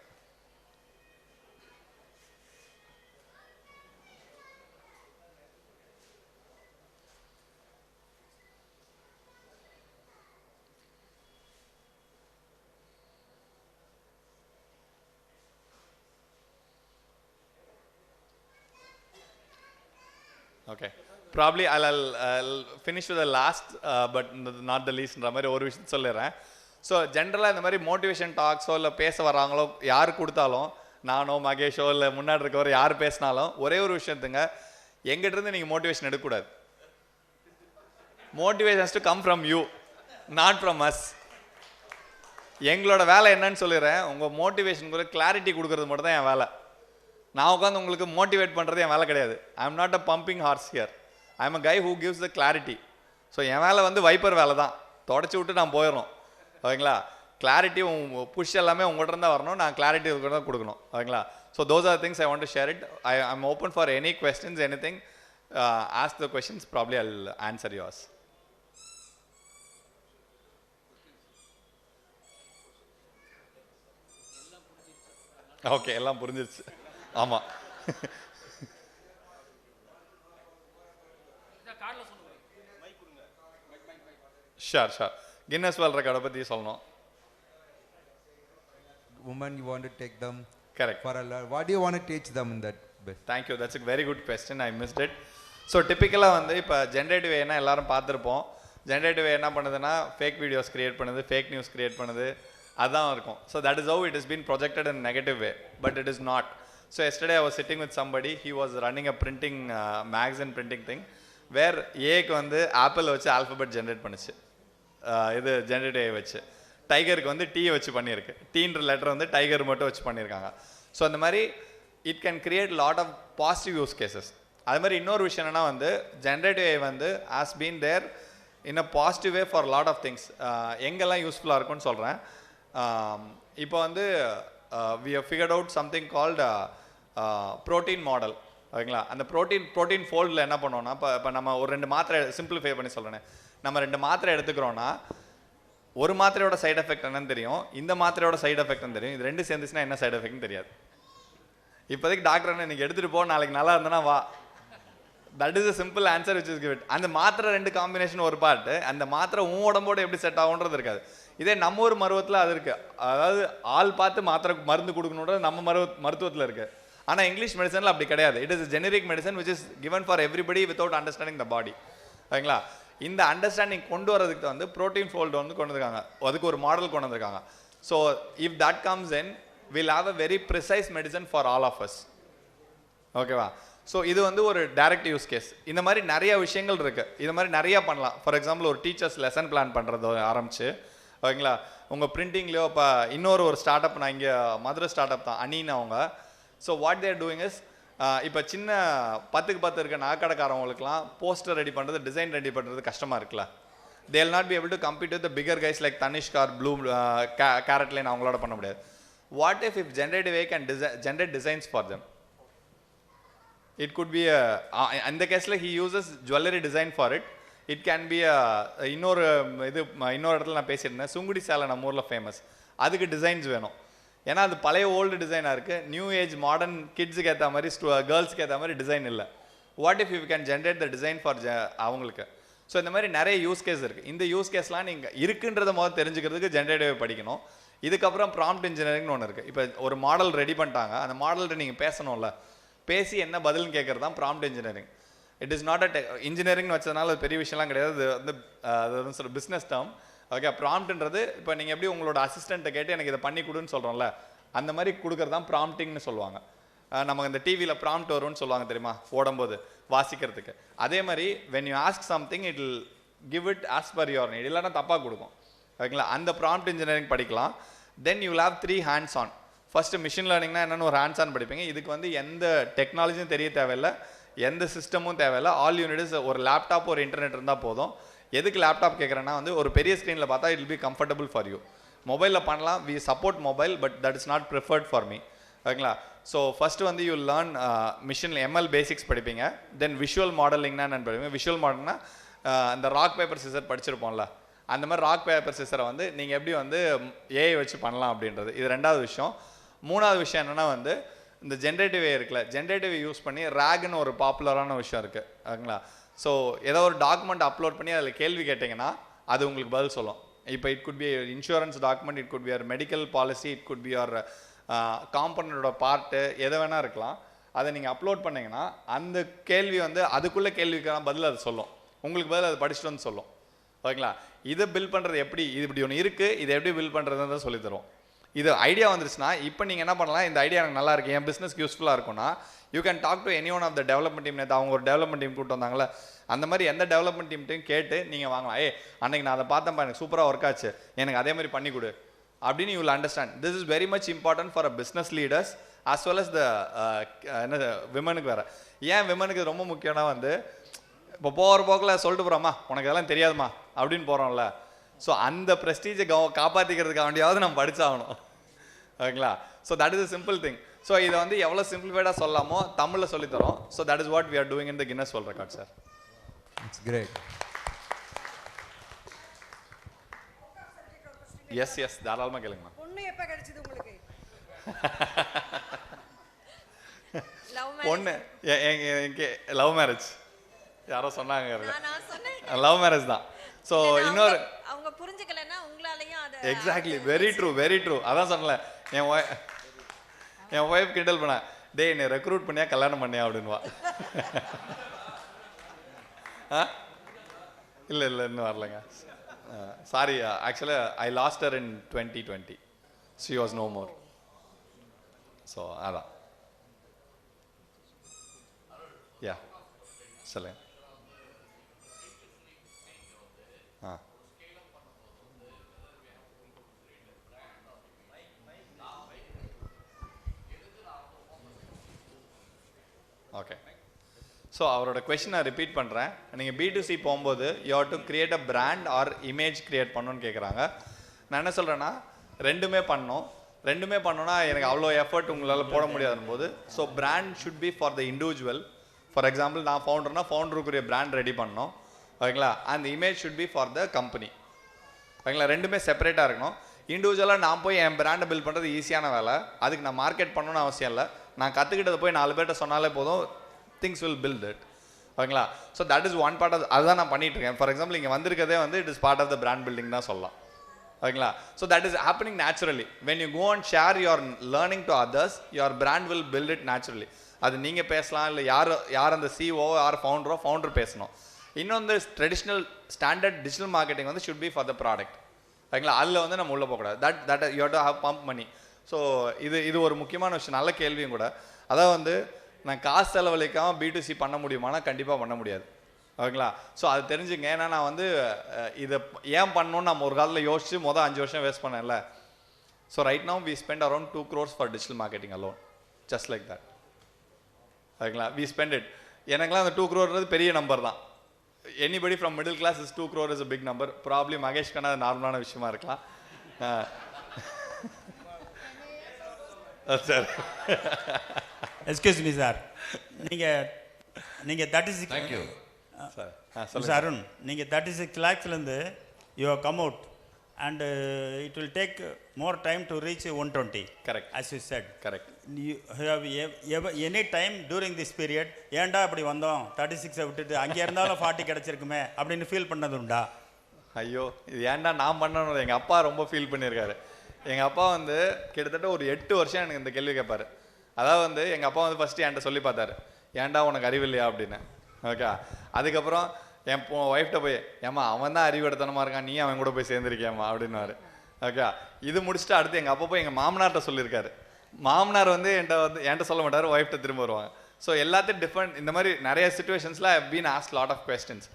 Okay, probably I'll finish with the last but not the leastன்ற மாதிரி ஒரு விஷயம் சொல்லிடுறேன். So ஜென்ரலாக இந்த மாதிரி மோட்டிவேஷன் டாக்ஸோ இல்லை பேச வராங்களோ யார் கொடுத்தாலும், நானோ மகேஷோ இல்லை முன்னாடி இருக்கவர் யார் பேசினாலும் ஒரே ஒரு விஷயத்துங்க, எங்கிட்டிருந்து நீங்கள் மோட்டிவேஷன் எடுக்கக்கூடாது. Motivations to come from you, not from us. எங்களோட வேலை என்னன்னு சொல்லிடுறேன், உங்கள் மோட்டிவேஷனுக்கு கிளாரிட்டி கொடுக்கறது மட்டும் தான் என் வேலை. நான் உட்காந்து உங்களுக்கு மோட்டிவேட் பண்ணுறது என் வேலை கிடையாது. I am not a pumping horse here, I am a guy who gives the clarity. So என் வேலை வந்து வைப்பர் வேலை தான், தொடச்சி விட்டு நான் போயிடணும். ஓகேங்களா? கிளாரிட்டி புஷ் எல்லாமே உங்கள்கிட்ட இருந்தால் வரணும், நான் கிளாரிட்டி தான் கொடுக்கணும். ஓகேங்களா? So those are things I want to share it. I am open for any questions, anything. Ask the questions, probably I'll answer yours. Okay, எல்லாம் புரிஞ்சிருச்சு. ஆமாம், ஷார். கின்னஸ் வேர்ல்ட் ரெக்கார்டை பற்றி சொல்லணும். Women, you want to take them Correct. for a lot. What do you want to teach them in that bit? Thank you, that's a very good question, I missed it. So டிப்பிக்கலாக வந்து இப்போ generative ஏன்னா எல்லாரும் பார்த்துருப்போம். Generative என்ன பண்ணுதுன்னா fake videos create பண்ணுது, fake news create பண்ணுது, அதுதான் இருக்கும். So that is how it is been projected in negative way, but it is not. So yesterday I was sitting with somebody, he was running a printing machine printing thing, where ஏக்கு வந்து apple வச்சு alphabet generate பண்ணுச்சு, இது generative வச்சு. டைகருக்கு வந்து tea வச்சு பண்ணியிருக்கு, டீன்ற letter வந்து டைகர் மட்டும் வச்சு பண்ணியிருக்காங்க. ஸோ அந்த மாதிரி it can create lot of positive use cases. அது மாதிரி இன்னொரு விஷயம் என்னன்னா வந்து ஜென்ரேட்டிவ் ஏ வந்து has been there in a positive way for lot of things. எங்கெல்லாம் யூஸ்ஃபுல்லாக இருக்கும்னு சொல்கிறேன். இப்போ வந்து we have figured out something called protein model. ஓகேங்களா? அந்த ப்ரோட்டீன் ஃபோல்டில் என்ன பண்ணோன்னா, இப்போ நம்ம ஒரு 2 மாத்திரை சிம்பிளிஃபை பண்ணி சொல்கிறேன், நம்ம 2 மாத்திரை எடுத்துக்கிறோன்னா ஒரு மாத்திரையோட சைடு எஃபெக்ட் என்னன்னு தெரியும், இந்த மாத்திரையோட சைடு எஃபெக்ட்னு தெரியும், இது 2 சேர்ந்துச்சுன்னா என்ன சைடு எஃபெக்ட்னு தெரியாது. இப்போதைக்கு டாக்டர் என்ன இன்னைக்கு எடுத்துகிட்டு போ, நாளைக்கு நல்லா இருந்தனா வா, that is a simple answer which is give it. அந்த மாத்திரை 2 காம்பினேஷன் ஒரு பார்ட்டு, அந்த மாத்திரை உன் உடம்போடு எப்படி செட் ஆகுன்றது இருக்காது. இதே நம்ம ஒரு மருவத்தில் அது இருக்குது, அதாவது ஆள் பார்த்து மருந்து கொடுக்கணுன்றது நம்ம மருத்துவத்தில் இருக்குது. ஆனால் இங்கிலீஷ் மெடிசனில் அப்படி கிடையாது. It is generic medicine which is given for everybody without understanding the body. ஓகேங்களா? இந்த அண்டர்ஸ்டாண்டிங் கொண்டு வரதுக்கு வந்து ப்ரோட்டீன் ஃபோல்டு வந்து கொண்டு வந்திருக்காங்க, அதுக்கு ஒரு மாடல் கொண்டு வந்திருக்காங்க. So if that comes in will have a very precise medicine for all of us. ஓகேவா? ஸோ இது வந்து ஒரு டைரக்ட் யூஸ் கேஸ். இந்த மாதிரி நிறைய விஷயங்கள் இருக்குது, இது மாதிரி நிறையா பண்ணலாம். ஃபார் எக்ஸாம்பிள் ஒரு டீச்சர்ஸ் லெசன் பிளான் பண்ணுறது ஆரம்பிச்சு, ஓகேங்களா, உங்கள் பிரிண்டிங்லேயோ இப்போ இன்னொரு ஸ்டார்ட் அப், நான் இங்கே மதுரை ஸ்டார்ட் அப் தான், அணின்னு அவங்க. So what they're doing is, இப்போ சின்ன 10க்கு 10 இருக்க நகைக்கடைக்காரவங்களுக்குலாம் போஸ்டர் ரெடி பண்ணுறது, டிசைன் ரெடி பண்ணுறது கஷ்டமாக இருக்குல்ல. they will not be able to compete with the bigger guys like Tanishq or Blue Carrot Lane, அவங்களோட பண்ண முடியாது. What if generative AI can generate designs for them? It could be in the case like he uses jewelry design for it. It can be இன்னொரு இடத்துல நான் பேசியிருந்தேன், சுங்குடி சேலை நம்ம ஊரில் ஃபேமஸ், அதுக்கு டிசைன்ஸ் வேணும். ஏன்னா அது பழைய ஓல்டு டிசைனாக இருக்குது, நியூ ஏஜ் மாடர்ன் கிட்ஸுக்கு ஏற்ற மாதிரி கேர்ள்ஸுக்கு ஏற்ற மாதிரி டிசைன் இல்லை. What if you can generate the design for அவங்களுக்கு. ஸோ இந்த மாதிரி நிறைய யூஸ் கேஸ் இருக்குது. இந்த யூஸ் கேஸ்லாம் நீங்கள் இருக்குன்றத முதல்ல தெரிஞ்சுக்கிறதுக்கு ஜென்ரேட்டிவ் படிக்கணும். இதுக்கப்புறம் ப்ராம்ப்ட் இன்ஜினியரிங்னு ஒன்று இருக்குது. இப்போ ஒரு மாடல் ரெடி பண்ணிட்டாங்க, அந்த மாடல்கிட்ட நீங்கள் பேசணும்ல, பேசி என்ன பதில்னு கேட்குறது தான் prompt engineering. It is not இன்ஜினியரிங்னு வச்சதுனால அது பெரிய விஷயம்லாம் கிடையாது, அது வந்து சொல்ல பிஸ்னஸ் டேர்ம். ஓகே, ப்ராம்ப்ட்ன்றது இப்போ நீங்கள் எப்படி உங்களோட அசிஸ்டண்ட்டை கேட்டு எனக்கு இதை பண்ணி கொடுன்னு சொல்கிறோம்ல, அந்த மாதிரி கொடுக்குறது தான் ப்ராம்ப்டிங்னு சொல்லுவாங்க. நமக்கு இந்த டிவியில் ப்ராம்ப்ட் வரும்னு சொல்லுவாங்க தெரியுமா, ஓடும்போது வாசிக்கிறதுக்கு. அதே மாதிரி when you ask something it will give it as per your need, இல்லைன்னா தப்பாக கொடுக்கும். ஓகேங்களா, அந்த ப்ராம்ப்ட் இன்ஜினியரிங் படிக்கலாம். Then you will have 3 hands on. First machine லேர்னிங்னா என்னென்னு ஒரு ஹேண்ட்ஸ் ஆன் படிப்பீங்க. இதுக்கு வந்து எந்த டெக்னாலஜியும் தெரிய தேவையில்லை, எந்த சிஸ்டமும் தேவையில்லை. ஆல் யூனிட் இஸ் ஒரு லேப்டாப் ஒரு இன்டர்நெட் இருந்தால் போதும். எதுக்கு லேப்டாப் கேட்குறேன்னா வந்து ஒரு பெரிய ஸ்க்ரீனில் பார்த்தா it will be comfortable for you. மொபைலில் பண்ணலாம், we support mobile, but that is not preferred for me. ஓகேங்களா, ஸோ ஃபஸ்ட்டு வந்து you learn machine ML basics படிப்பீங்க. தென் விஷுவல் மாடலிங்னா என்னென்னு படிப்பீங்க. விஷுவல் மாடல்னா அந்த ராக் பேப்பர் சிசர் படிச்சிருப்போம்ல, அந்த மாதிரி ராக் பேப்பர் சிசரை வந்து நீங்கள் எப்படி வந்து ஏஐ வச்சு பண்ணலாம் அப்படின்றது இது 2வது விஷயம். 3வது விஷயம் என்னென்னா வந்து இந்த ஜென்ரேட்டிவ் இருக்குல்ல, ஜென்ரேட்டிவ் யூஸ் பண்ணி ரேக்னு ஒரு பாப்புலரான விஷயம் இருக்குது. ஓகேங்களா, ஸோ ஏதோ ஒரு டாக்குமெண்ட் அப்லோட் பண்ணி அதில் கேள்வி கேட்டிங்கன்னா அது உங்களுக்கு பதில் சொல்லும். இப்போ it could be insurance document, it could be your medical policy, it could be your காம்பனண்டோட பார்ட்டு, எதை வேணா இருக்கலாம். அதை நீங்கள் அப்லோட் பண்ணிங்கன்னா அந்த கேள்வி வந்து அதுக்குள்ளே கேள்விக்கான பதில் அது சொல்லும், உங்களுக்கு பதில் அது படிச்சுட்டு வந்து சொல்லும். ஓகேங்களா, இதை பில் பண்ணுறது எப்படி, இது இப்படி ஒன்று இருக்குது, இதை எப்படி பில் பண்ணுறதுன்னு தான் சொல்லித்தரும். இது ஐடியா வந்துருச்சுன்னா இப்போ நீங்கள் என்ன பண்ணலாம், இந்த ஐடியா எனக்கு நல்லா இருக்குது, என் பிஸ்னஸ்க்கு யூஸ்ஃபுல்லாக இருக்கும்னா you can talk to any one of the development team. நேற்று அவங்க ஒரு டெவலப்மெண்ட் டீம் கூப்பிட்டு வந்தாங்களே, அந்த மாதிரி எந்த டெவலப்மெண்ட் டீம்ட்டையும் கேட்டு நீங்கள் வாங்கலாம். அன்னைக்கு நான் அதை பார்த்தேன்ப்பா, எனக்கு சூப்பராக ஒர்க் ஆச்சு, எனக்கு அதே மாதிரி பண்ணி கொடு அப்படின்னு you will understand. This is very much important for a business leaders as well as the என்ன விமனுக்கு வேறு. ஏன் விமனுக்கு ரொம்ப முக்கியம்னா வந்து இப்போ போகிற போக்கில் சொல்லிட்டு போகிறோம்மா உனக்கு அதெல்லாம் தெரியாதுமா அப்படின்னு போகிறோம்ல, ஸோ அந்த ப்ரெஸ்டீஜை காப்பாற்றிக்கிறதுக்காக வேண்டியாவது நம்ம படித்தாகணும். ஓகேங்களா, so that is a simple thing. So இதை வந்து எவ்வளோ சிம்பிளிஃபைடாக சொல்லாமோ தமிழில் சொல்லித்தரோம். So that is what we are doing in the Guinness World Record sir. It's great. Yes தாராளமாக கேளுங்கம்மா. பொண்ணு எப்போ கிடைச்சது உங்களுக்கு? பொண்ணு லவ் மேரேஜ் யாரோ சொன்னாங்க, நான் சொன்னேன் லவ் மேரேஜ் தான். ஸோ இன்னொரு அவங்க புரிஞ்சுக்கலன்னா உங்களாலையும் அது எக்ஸாக்ட்லி வெரி ட்ரூ. அதான் சொன்னல, என் ஒய்ஃப் கிண்டல் பண்ண, டே என்னை ரெக்ரூட் பண்ணியா கல்யாணம் பண்ணியா அப்படின்வா. இல்லை இன்னும் வரலங்க, sorry. Actually I lost her in 2020. She was no more. So அதான். யா சொல்லுங்க. ஓகே, ஸோ அவரோட கொஷினை ரிப்பீட் பண்ணுறேன். நீங்கள் B2C போகும்போது you have to create a brand R image create பண்ணணும்னு கேட்குறாங்க. நான் என்ன சொல்கிறேன்னா ரெண்டுமே பண்ணோன்னா எனக்கு அவ்வளோ எஃபர்ட் உங்களால் போட முடியாதுன்னு போது, so brand should be for the individual. For example நான் ஃபவுண்டர்னா ஃபவுண்டருக்குரிய பிராண்ட் ரெடி பண்ணணும். ஓகேங்களா, அந்த image should be for the company. ஓகேங்களா, ரெண்டுமே செப்பரேட்டாக இருக்கணும். இண்டிவிஜுவலாக நான் போய் என் பிராண்டை பில்ட் பண்ணுறது ஈஸியான வேலை, அதுக்கு நான் மார்க்கெட் பண்ணணும்னு அவசியம் இல்லை. நான் கற்றுக்கிட்டதை போய் 4 பேர்கிட்ட சொன்னாலே போதும், திங்ஸ் வில் பில்ட் இட். ஓகேங்களா, so that is one part of அதுதான் நான் பண்ணிட்டு இருக்கேன். ஃபார் எக்ஸாம்பிள் இங்கே வந்திருக்கதே வந்து it is part of the brand building தான் சொல்லலாம். ஓகேங்களா, so that is happening naturally. When you go and share your learning to others, your brand will build it naturally. அது நீங்கள் பேசலாம், இல்லை யார் அந்த சிஓ யார் ஃபவுண்டர் பேசணும். இன்னொன்று ட்ரெடிஷ்னல் ஸ்டாண்டர்ட் டிஜிட்டல் மார்க்கெட்டிங் வந்து should be for the product. ஓகேங்களா, அதில் வந்து நம்ம உள்ளே போகக்கூடாது. That you have to have pump money. So இது ஒரு முக்கியமான விஷயம், நல்ல கேள்வியும் கூட. அதான் வந்து நான் காசு செலவழிக்காமல் B2C பண்ண முடியுமானா கண்டிப்பாக பண்ண முடியாது. ஓகேங்களா, ஸோ அது தெரிஞ்சுங்க. ஏன்னா நான் வந்து இதை ஏன் பண்ணணும்னு நம்ம ஒரு காலத்தில் யோசிச்சு 5 வருஷம் வேஸ்ட் பண்ணேன்ல. So right now we spend around 2 crores for digital marketing alone, just like that. ஓகேங்களா, வி ஸ்பெண்ட் இட். எனக்குலாம் அந்த 2 crore பெரிய நம்பர் தான். Anybody from middle class is 2 crore is a big number. Probably மகேஷ்கான அது நார்மலான விஷயமா இருக்கலாம். சார் எக்ஸ்கியூஸ் மீ சார், நீங்கள் 36 சார் மிஸ்டர் அருண், நீங்கள் 36 lakhsலேருந்து you have come out and it will take more time to reach 120. Correct. As you said. Correct. You have any time during this period ஏன்டா அப்படி வந்தோம் 36 விட்டுட்டு அங்கே இருந்தாலும் 40 கிடச்சிருக்குமே அப்படின்னு ஃபீல் பண்ணது உண்டா? ஐயோ இது ஏன்டா நான் பண்ணணும். எங்கள் அப்பா ரொம்ப ஃபீல் பண்ணியிருக்காரு. எங்கள் அப்பா வந்து கிட்டத்தட்ட ஒரு 8 வருஷம் எனக்கு இந்த கேள்வி கேட்பாரு. அதாவது வந்து எங்கள் அப்பா வந்து ஃபஸ்ட்டு என்கிட்ட சொல்லி பார்த்தாரு, ஏன்டா உனக்கு அறிவு இல்லையா அப்படின்னு. ஓகே, அதுக்கப்புறம் என் ஒய்ஃப்ட்ட போய், ஏம்மா அவன் தான் அறிவு எடுத்தனமாக இருக்கான், நீ அவன் கூட போய் சேர்ந்துருக்கியாம்மா அப்படின்னாரு. ஓகே, இது முடிச்சுட்டு அடுத்து எங்கள் அப்பா போய் எங்கள் மாமனார்கிட்ட சொல்லியிருக்காரு. மாமனார் வந்து என்கிட்ட சொல்ல மாட்டார், ஒய்ஃப்ட்ட திரும்ப வருவாங்க. ஸோ எல்லாத்தையும் டிஃப்ரெண்ட் இந்த மாதிரி நிறைய சுச்சுவேஷன்ஸில் I have been asked lot of questions.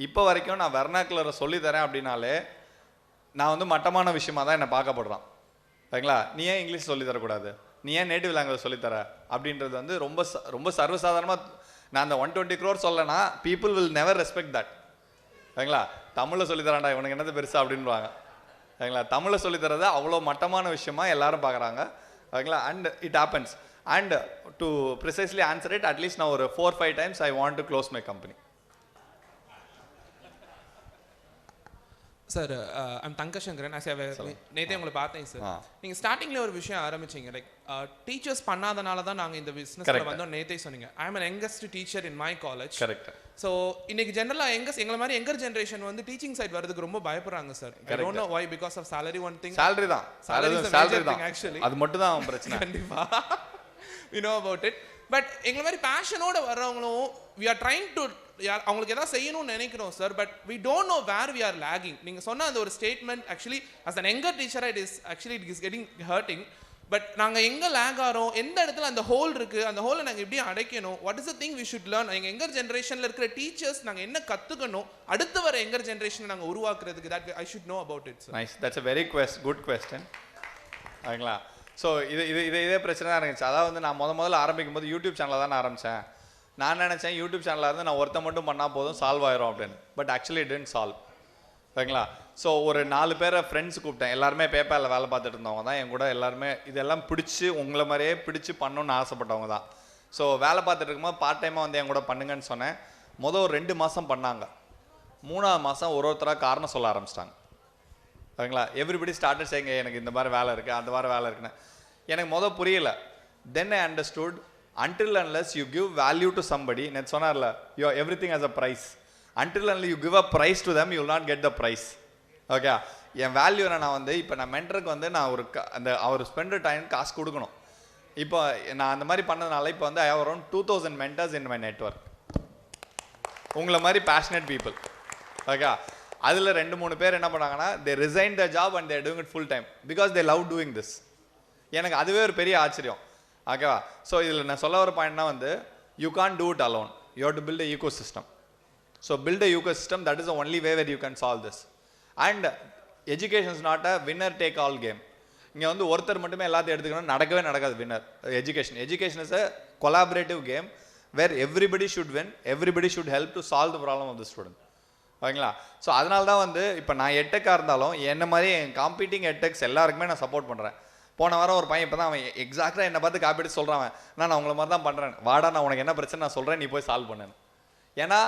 இப்போ வரைக்கும் நான் வெர்னாக்குலரை சொல்லித்தரேன் அப்படின்னாலே நான் வந்து மட்டமான விஷயமா தான் என்னை பார்க்கப்படுறான். சரிங்களா, நீ ஏன் இங்கிலீஷ் சொல்லித்தரக்கூடாது, நீ ஏன் நேட்டிவ் லாங்குவேஜ் சொல்லித்தர அப்படின்றது வந்து ரொம்ப ரொம்ப சர்வசாதாரணமாக. நான் அந்த 120 crore சொல்லனா people will never respect that. சரிங்களா, தமிழில் சொல்லித்தரான்டா இவனுக்கு என்னது பெருசா அப்படின்வாங்க. சரிங்களா, தமிழில் சொல்லித்தரதை அவ்வளோ மட்டமான விஷயமா எல்லாரும் பார்க்குறாங்க. சரிங்களா, and it happens. And to precisely answer it, at least நான் ஒரு 4-5 times I want to close my company. Sir I'm Thangasankaran. நேற்றே உங்களை பார்த்தேன் சார். நீங்கள் ஸ்டார்டிங்கில் ஒரு விஷயம் ஆரம்பிச்சிங்க, லைக் டீச்சர்ஸ் பண்ணாதனால தான் நாங்கள் இந்த பிஸ்னஸில் வந்தோம் நேற்றே சொன்னீங்க. I am an youngest teacher in my college. Correct. So இன்னைக்கு ஜென்ரலாக எங்களை மாதிரி யங்கர் ஜென்ரேஷன் வந்து டீச்சிங் சைட் வரதுக்கு ரொம்ப பயப்படுறாங்க sir. I don't know why, because of salary. One thing salary தான், salary தான் ஆக்சுவலி, அது மட்டும் தான் பிரச்சனை. கண்டிப்பாக you know about it. But எங்களை மாதிரி பேஷனோட வர்றவங்களும் வி ஆர் ட்ரைங் டு அவங்களுக்கு எதாவது செய்யணும்னு நினைக்கிறோம் sir. But we don't know where we are lagging. நீங்கள் சொன்ன அந்த ஒரு statement actually as an younger டீச்சராக it is getting hurting. But நாங்கள் எங்கே லேக் ஆகிறோம், எந்த இடத்துல அந்த ஹோல் இருக்குது, அந்த ஹோலை நாங்கள் எப்படி அடைக்கணும், what is the thing we should learn. எங்கள் யங்கர் ஜென்ரேஷனில் இருக்கிற டீச்சர்ஸ் நாங்கள் என்ன கற்றுக்கணும், அடுத்து வர யங்கர் ஜென்ரேஷனை நாங்கள் உருவாக்குறதுக்கு that I should know about it. Nice, that's a very good question. சரிங்களா, ஸோ இதே பிரச்சனை தான் இருந்துச்சு. அதாவது வந்து நான் முதல்ல ஆரம்பிக்கும் போது யூடியூப் சேனலில் தான் நான் ஆரம்பித்தேன். நான் நினச்சேன் யூடியூப் சேனலில் இருந்து நான் ஒருத்த மட்டும் பண்ணால் போதும், சால்வ் ஆயிரும் அப்படின்னு. But actually it didn't solve. சரிங்களா, ஸோ ஒரு 4 பேரை ஃப்ரெண்ட்ஸ் கூப்பிட்டேன். எல்லாருமே பேப்பரில் வேலை பார்த்துட்டு இருந்தவங்க தான் என் கூட. எல்லாருமே இதெல்லாம் பிடிச்சி உங்களை மாதிரியே பிடிச்சி பண்ணணும்னு ஆசைப்பட்டவங்க தான். ஸோ வேலை பார்த்துட்டு இருக்கும்போது பார்ட் டைமாக வந்து என் கூட பண்ணுங்கன்னு சொன்னேன். ஒரு 2 மாதம் பண்ணாங்க. 3ஆவது மாதம் ஒருத்தராக காரணம் சொல்ல ஆரம்பிச்சிட்டாங்க. சரிங்களா, எவ்ரிபடி ஸ்டார்டட் சேயிங் எனக்கு இந்த மாதிரி வேலை இருக்குது, அந்த மாதிரி வேலை இருக்குன்னு. எனக்கு புரியல. Then I understood, until unless you give value to somebody, net சொன்னார்ல, everything has a price. Until unless you give a price to them, you will not get the price. Okay, N value நான் வந்து இப்போ நான் மென்டருக்கு வந்து நான் ஒரு அந்த அவர் Splendor time காசு கொடுக்கணும். இப்போ நான் அந்த மாதிரி பண்ணதுனால இப்போ வந்து I have around 2000 mentors in my network. உங்களை மாதிரி பேஷனேட் பீப்புள். ஓகே, அதில் 2-3 பேர் என்ன பண்ணாங்கன்னா they resigned their job and they are doing it full time because they love doing this. எனக்கு அதுவே ஒரு பெரிய ஆச்சரியம். ஓகேவா, ஸோ இதில் நான் சொல்ல வர பாயிண்ட்னா வந்து you can't do it alone, you have to build a eco system. So build a eco system, that is the only way where you can solve this. And education is not a winner take all game. இங்கே வந்து ஒருத்தர் மட்டுமே எல்லாத்தையும் எடுத்துக்கணும், நடக்கவே நடக்காது winner. Education is a collaborative game where everybody should win, everybody should help to solve the problem of the student. ஓகேங்களா, so அதனால தான் வந்து இப்போ நான் எட்டெக்காக இருந்தாலும் என்ன மாதிரி என் காம்பீட்டிங் எட்டெக்ஸ் எல்லாருக்குமே நான் சப்போர்ட் பண்ணுறேன். போன வாரம் ஒரு பையன் இப்போ தான் அவன் எக்ஸாக்டாக என்னை பார்த்து காப்பீட்டு சொல்கிறான், நான் உங்களை மாதிரி தான் பண்ணுறேன், வாடா நான் உனக்கு என்ன பிரச்சனை நான் சொல்கிறேன், நீ போய் சால்வ் பண்ணு. ஏன்னா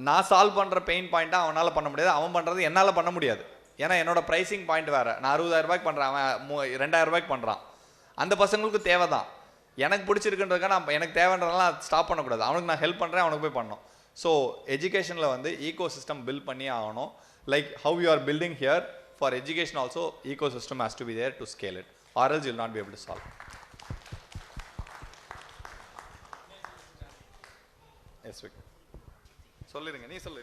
நான் சால்வ் பண்ணுற பெயின் பாயிண்ட்டாக அவனால் பண்ண முடியாது, அவன் பண்ணுறது என்னால் பண்ண முடியாது. ஏன்னா என்னோட ப்ரைஸிங் பாயிண்ட் வேறு. நான் 60,000 ரூபாய்க்கு பண்ணுறேன், அவன் 2000 ரூபாய்க்கு பண்ணுறான். அந்த பசங்களுக்கு தேவை தான். எனக்கு பிடிச்சிருக்குன்றதுக்காக நான் எனக்கு தேவைன்றதெல்லாம் ஸ்டாப் பண்ணக்கூடாது. அவனுக்கு நான் ஹெல்ப் பண்ணுறேன், அவனுக்கு போய் பண்ணணும். ஸோ எஜுகேஷனில் வந்து ஈகோ சிஸ்டம் பில்ட் பண்ணி ஆகணும். Like how you are building here for education also eco system has to be there to scale it, or else you will not be able to solve. Yes, Vic. சொல்லிருங்க, நீ சொல்லு.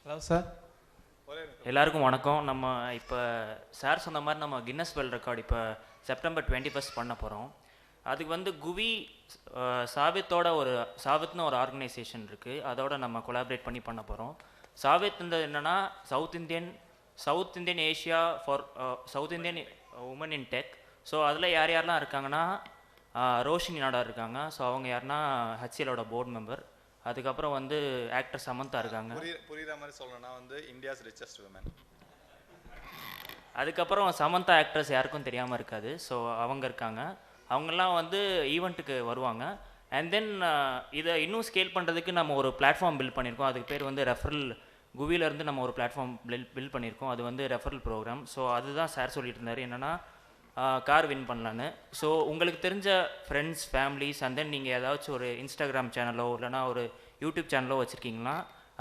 Hello sir, எல்லாருக்கும் வணக்கம். நம்ம இப்போ sir சொன்ன மாதிரி நம்ம கின்னஸ் வேர்ல்ட் ரெக்கார்டு இப்போ செப்டம்பர் 21 பண்ண போகிறோம். அதுக்கு வந்து குவி சாவித்னு ஒரு ஆர்கனைசேஷன் இருக்குது, அதோட நம்ம கொலாபரேட் பண்ணி பண்ண போகிறோம். சாவித்ன்றது என்னென்னா south Indian Asia for south Indian women in tech. So அதில் யாரெல்லாம் இருக்காங்கன்னா ரோஷினி நாடார் இருக்காங்க. ஸோ அவங்க யாருன்னா ஹெச்சிஎலோட போர்டு மெம்பர். அதுக்கப்புறம் வந்து ஆக்டர் சமந்தா இருக்காங்க. புரியுற மாதிரி சொல்லணும்னா வந்து இந்தியாஸ் ரிச்சஸ்ட் விமன். அதுக்கப்புறம் சமந்தா ஆக்ட்ரஸ் யாருக்கும் தெரியாமல் இருக்காது. ஸோ அவங்க இருக்காங்க. அவங்கெல்லாம் வந்து ஈவெண்ட்டுக்கு வருவாங்க. அண்ட் தென் இதை இன்னும் ஸ்கேல் பண்ணுறதுக்கு நம்ம ஒரு பிளாட்ஃபார்ம் பில்ட் பண்ணியிருக்கோம். அதுக்கு பேர் வந்து ரெஃபரல். குவிலேருந்து நம்ம ஒரு பிளாட்ஃபார்ம் பில்ட் பண்ணியிருக்கோம். அது வந்து ரெஃபரல் ப்ரோக்ராம். ஸோ அதுதான் சார் சொல்லிட்டு இருந்தார் என்னென்னா கார் வின் பண்ணலான்னு. ஸோ உங்களுக்கு தெரிஞ்ச ஃப்ரெண்ட்ஸ், ஃபேமிலிஸ் அண்ட் தென் நீங்கள் ஏதாச்சும் ஒரு இன்ஸ்டாகிராம் சேனலோ இல்லைனா ஒரு யூடியூப் சேனலோ வச்சுருக்கீங்கன்னா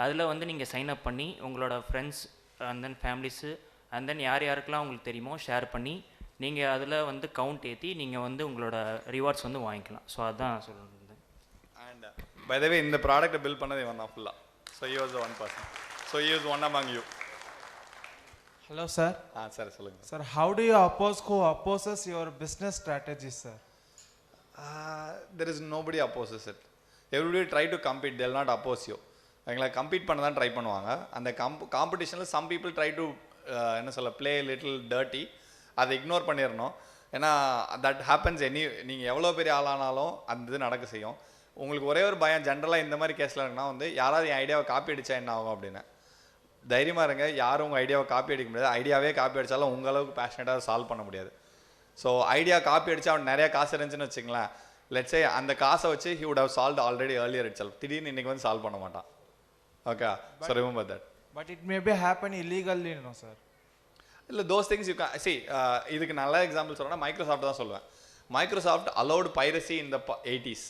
அதில் வந்து நீங்கள் சைன் அப் பண்ணி உங்களோட friends and then families and then யார் யாருக்கெல்லாம் உங்களுக்கு தெரியுமோ ஷேர் பண்ணி நீங்கள் அதில் வந்து கவுண்ட் ஏற்றி நீங்கள் வந்து உங்களோட ரிவார்ட்ஸ் வந்து வாங்கிக்கலாம். ஸோ அதுதான் சொல்லுறது. அண்ட் பை த வே இந்த ப்ராடக்ட்டை பில்ட் பண்ணது இவன் தான் ஃபுல்லாக. So he was the one person. So he is one among you. Hello sir. Sir சொல்லுங்கள். Sir, how do you oppose who opposes your business strategies, sir? There is nobody opposes it. Everybody try to compete. They will not oppose you. அவங்கள compete பண்ண தான் try பண்ணுவாங்க. அந்த காம்படிஷனில் some people try to என்ன சொல்ல play little dirty. அதை ignore பண்ணிடணும். ஏன்னா தட் ஹேப்பன்ஸ் நீங்கள் எவ்வளோ பெரிய ஆளானாலும் அந்த இது நடக்க செய்யும். உங்களுக்கு ஒரே ஒரு பயம் ஜென்ரலாக இந்த மாதிரி கேஸில் இருக்குன்னா வந்து யாராவது என் ஐடியாவை காப்பி அடித்தா என்ன ஆகும் அப்படின்னு. தைரியமாக இருங்க, யாரும் உங்கள் ஐடியாவை காப்பி அடிக்க முடியாது. ஐடியாவே காப்பி அடித்தாலும் உங்கள் அளவுக்கு பேஷனேட்டாக சால்வ் பண்ண முடியாது. ஸோ ஐடியா காப்பி அடித்து அவன் நிறையா காசு இருந்துச்சுன்னு வச்சுங்களேன், லெட்ஸே அந்த காசை வச்சு he would have solved already earlier itself. திடீர்னு இன்றைக்கி வந்து சால்வ் பண்ண மாட்டான். Okay, so remember that. But it may be happen illegally, no sir. இல்லை those things you can see. இதுக்கு நல்ல எக்ஸாம்பிள் சொல்லணும்னா மைக்ரோசாஃப்ட் தான் சொல்லுவேன். Microsoft allowed piracy in the 80s.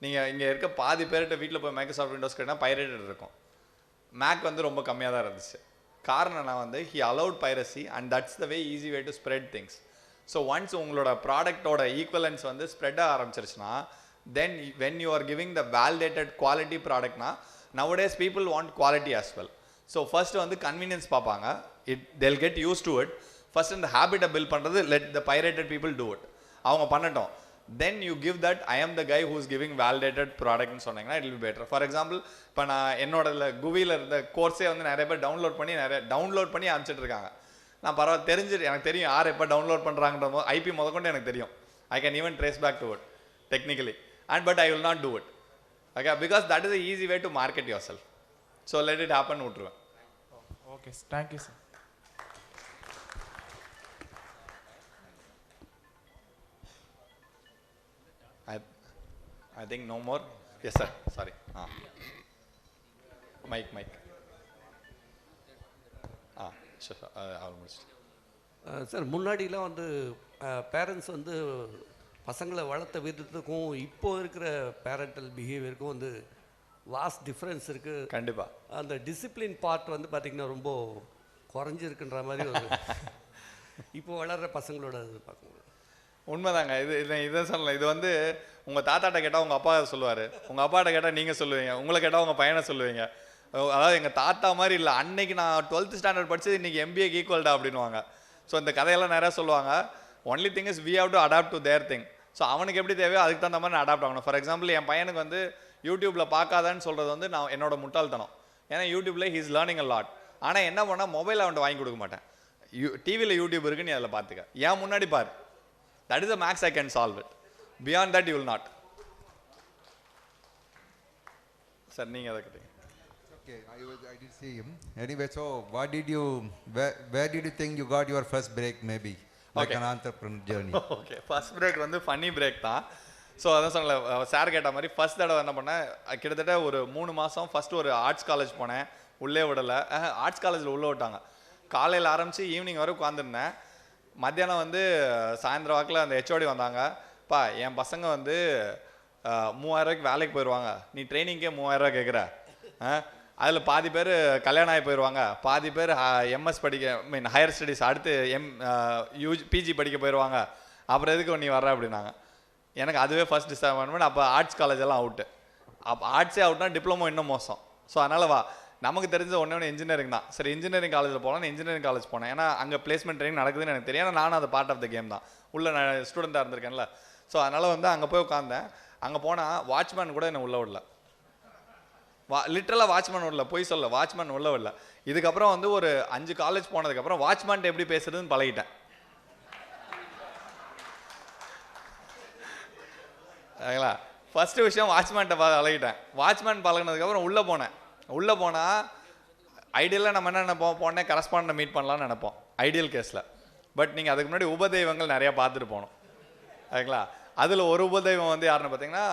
நீங்கள் இங்கே இருக்க பாதி பேர்கிட்ட வீட்டில் போய் மைக்ரோசாஃப்ட் விண்டோஸ் கேட்டால் பைரேட்டட் இருக்கும். மேக் வந்து ரொம்ப கம்மியாக தான் இருந்துச்சு. காரணம் நான் வந்து he allowed piracy and that's the way easy way to spread things. So once உங்களோட ப்ராடக்டோட ஈக்குவலன்ஸ் வந்து ஸ்ப்ரெட் ஆக ஆரம்பிச்சிருச்சுன்னா then when you are giving the validated quality productனா nowadays people want quality as well. So first வந்து convenience பார்ப்பாங்க. they'll get used to it. First இந்த ஹேபிட்டை build பண்ணுறது let the pirated people do it. அவங்க பண்ணட்டும். then you give that I am the guy who is giving validated product ன்னு சொன்னீங்கன்னா it will be better. For example இப்போ நான் என்னோட குவியில் இருந்த கோர்ஸே வந்து நிறைய பேர் டவுன்லோட் பண்ணி அனுப்பிச்சிட்டு இருக்காங்க. நான் பரவாயில்ல எனக்கு தெரியும் யார் எப்போ டவுன்லோட் பண்ணுறாங்கன்ற ஐபி முதற்கொண்டு எனக்கு தெரியும். I can even trace back to it technically but I will not do it. Okay, because that is the easy way to market yourself. So let it happen விட்டுருவேன். Okay, thank you sir. I think no more. Yes sir, sorry. Mic. Sure, almost. Sir முன்னாடிலாம் வந்து parents வந்து பசங்களை வளர்த்த விதத்துக்கும் இப்போ இருக்கிற parental பிஹேவியருக்கும் வந்து vast difference இருக்குது. கண்டிப்பாக அந்த டிசிப்ளின் பார்ட் வந்து பார்த்திங்கன்னா ரொம்ப குறைஞ்சிருக்குன்ற மாதிரி ஒரு இப்போ வளர்கிற பசங்களோட இது பார்க்கணும். உண்மைதாங்க. இதை சொல்லலாம். இது வந்து உங்கள் தாத்தாட்ட கேட்டால் உங்கள் அப்பா சொல்லுவார், உங்கள் அப்பாட்ட கேட்டால் நீங்கள் சொல்லுவீங்க, உங்களை கேட்டால் உங்கள் பையனை சொல்லுவீங்க. அதாவது எங்கள் தாத்தா மாதிரி இல்லை, அன்னைக்கு நான் 12th ஸ்டாண்டர்ட் படித்தது இன்றைக்கி MBA ஈக்குவல்டா அப்படின்வாங்க. ஸோ இந்த கதையெல்லாம் நிறையா சொல்லுவாங்க. Only thing is we have to adapt to their thing. So அவனுக்கு எப்படி தேவையோ அதுக்கு தகுந்த மாதிரி நான் அடாப்ட் ஆகணும். ஃபார் எக்ஸாம்பிள் என் பையனுக்கு வந்து யூடியூப்பில் பார்க்காதான்னு சொல்கிறது வந்து நான் என்னோட முட்டாள்தனம். ஏன்னா யூடியூப்பில் he is learning a lot. ஆனால் என்ன பண்ணால் மொபைல் அவன்கிட்ட வாங்கி கொடுக்க மாட்டேன். டிவியில் யூடியூப் இருக்குன்னு நீ அதில் பார்த்துக்க, ஏன் முன்னாடி பாரு. That is the max I can solve it. Beyond that you will not. Sir, நீங்க எதை கேட்டீங்க? Okay, I did see him. Anyway, so where did you think you got your first break maybe? Like an entrepreneur journey. Okay, first break வந்து funny break தான். So அதான் சொன்னல sir கேட்ட மாதிரி first தடவை என்ன பண்ணேன், கிட்டத்தட்ட ஒரு 3 மாதம் ஃபர்ஸ்ட் ஒரு ஆர்ட்ஸ் காலேஜ் போனேன். உள்ளே விடலை. ஆர்ட்ஸ் காலேஜில் உள்ளே விட்டாங்க. காலையில் ஆரம்பித்து ஈவினிங் வரை உட்காந்துருந்தேன். மத்தியானம் வந்து சாயந்தரம் வாக்கில் அந்த HOD வந்தாங்க. என் பசங்க வந்து 3000 ரூபாய்க்கு வேலைக்கு போயிடுவாங்க, நீ ட்ரைனிங்கே 3000 ரூபா கேட்குற. அதில் பாதி பேர் கல்யாணம் ஆகி போயிடுவாங்க, பாதி பேர் MS படிக்க ஹையர் ஸ்டடீஸ் அடுத்து PG படிக்க போயிடுவாங்க, அப்புறம் எதுக்கு நீ வர்ற அப்படின்னாங்க. எனக்கு அதுவே ஃபர்ஸ்ட் டிசப்பாயின்மெண்ட். அப்போ ஆர்ட்ஸ் காலேஜ் எல்லாம் அவுட்டு. அப்போ ஆர்ட்ஸே அவுட்னா டிப்ளமோ இன்னும் மோசம். ஸோ அதனால் நமக்கு தெரிஞ்ச ஒன்று இன்ஜினியரிங் தான். சரி, இன்ஜினியரிங் காலேஜில் போகலாம். இன்ஜினியரிங் காலேஜ் போனேன். ஏன்னா அங்கே பிளேஸ்மெண்ட் ட்ரைனிங் நடக்குதுன்னு எனக்கு தெரியும். ஏன்னா நானும் அது பார்ட் ஆஃப் த கேம் தான். உள்ள நான் ஸ்டூடெண்ட்டாக இருந்திருக்கேன்ல. ஸோ அதனால் வந்து அங்கே போய் உட்காந்தேன். அங்கே போனால் வாட்ச்மேன் கூட என்னை உள்ள விடல. லிட்டரலாக வாட்ச்மேன் உள்ள போய் சொல்ல, வாட்ச்மேன் உள்ள விடல. இதுக்கப்புறம் வந்து ஒரு 5 காலேஜ் போனதுக்கப்புறம் வாட்ச்மேன்ட்டு எப்படி பேசுறதுன்னு பழகிட்டேன். சரிங்களா? ஃபர்ஸ்ட் விஷயம் வாட்ச்மேன்ட்ட பழகிட்டேன். வாட்ச்மேன் பழகினதுக்கப்புறம் உள்ளே போனேன். உள்ளே போனால் ஐடியலாக நம்ம என்ன நினைப்போம், போனே கரஸ்பாண்டை மீட் பண்ணலான்னு நினைப்போம் ஐடியல் கேஸில். பட் நீங்கள் அதுக்கு முன்னாடி உபதெய்வங்கள் நிறையா பார்த்துட்டு போகணும். சரிங்களா? அதில் ஒரு உபதெய்வம் வந்து யாருன்னு பார்த்தீங்கன்னா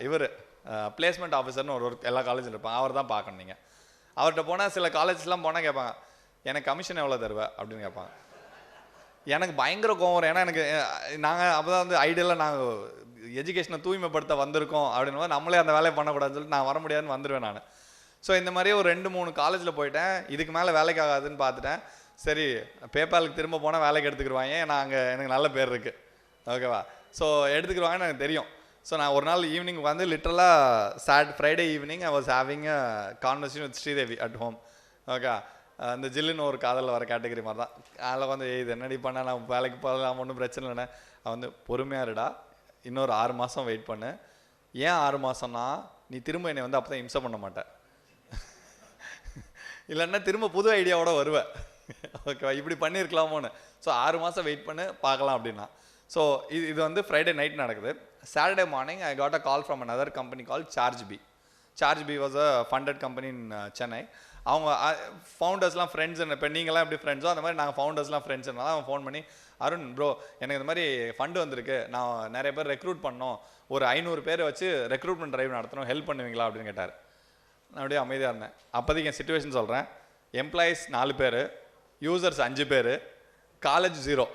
இவர் பிளேஸ்மெண்ட் ஆஃபீஸர்னு ஒரு எல்லா காலேஜில் இருப்பாங்க, அவர் தான் பார்க்கணும் நீங்கள். அவர்கிட்ட போனால் சில காலேஜஸ்லாம் போனால் கேட்பாங்க, எனக்கு கமிஷன் எவ்வளோ தருவேன் அப்படின்னு கேட்பாங்க. எனக்கு பயங்கர கோவம் வரும். ஏன்னா எனக்கு நாங்கள் அப்போ தான் வந்து ஐடியலாக நாங்கள் எஜுகேஷனை தூய்மைப்படுத்த வந்திருக்கோம் அப்படின்னும் நம்மளே அந்த வேலையை பண்ணக்கூடாதுன்னு சொல்லிட்டு நான் வர முடியாதுன்னு வந்துடுவேன் நான். ஸோ இந்த மாதிரியே ஒரு 2-3 காலேஜில் போயிட்டேன். இதுக்கு மேலே வேலைக்கு ஆகாதுன்னு பார்த்துட்டேன். சரி பேபாலுக்கு திரும்ப போனால் வேலைக்கு எடுத்துக்கிடுவாங்க, நான் அங்கே எனக்கு நல்ல பேர் இருக்குது, ஓகேவா. ஸோ எடுத்துக்கிடுவாங்கன்னு எனக்கு தெரியும். ஸோ நான் ஒரு நாள் ஈவினிங் வந்து லிட்டரலாக Friday evening I was having a conversation with Sridevi at home. Okay, இந்த ஜில்லுன்னு ஒரு காதலில் வர கேட்டகரி மாதிரி தான். அதில் வந்து இது என்னடி பண்ண, நான் வேலைக்கு போகலாம், ஒன்றும் பிரச்சனை இல்லைண்ணே. அவன் வந்து பொறுமையாக இருடா, இன்னொரு 6 மாதம் வெயிட் பண்ணு. ஏன் 6 மாதம்னா நீ திரும்ப என்னை வந்து அப்போ தான் இம்சை பண்ண மாட்டேன், இல்லைன்னா திரும்ப புது ஐடியாவோட வருவேன், ஓகேவா. இப்படி பண்ணியிருக்கலாமோன்னு. ஸோ 6 மாதம் வெயிட் பண்ணு பார்க்கலாம் அப்படின்னா. ஸோ இது வந்து ஃப்ரைடே நைட் நடக்குது. Saturday morning I got a call from another company called Chargebee was a funded company in Chennai. அவங்க ஃபவுண்டர்ஸ்லாம் ஃப்ரெண்ட்ஸ், இப்போ நீங்களாம் எப்படி ஃப்ரெண்ட்ஸோ அந்த மாதிரி நாங்கள் ஃபவுண்டர்ஸ்லாம் ஃப்ரெண்ட்ஸ்னால அவன் ஃபோன் பண்ணி, அருண் ப்ரோ எனக்கு இந்த மாதிரி ஃபண்டு வந்திருக்கு, நான் நிறைய பேர் ரெக்ரூட் பண்ணோம், ஒரு 500 பேரை வச்சு ரெக்ரூட்மெண்ட் ட்ரைவ் நடத்தணும், ஹெல்ப் பண்ணுவீங்களா அப்படின்னு கேட்டார். நான் அப்படியே அமைதியாக இருந்தேன். அப்போதைக்கு என் சுச்சுவேஷன் சொல்கிறேன். எம்ப்ளாயீஸ் 4 பேர், யூசர்ஸ் 5 பேர், காலேஜ் 0.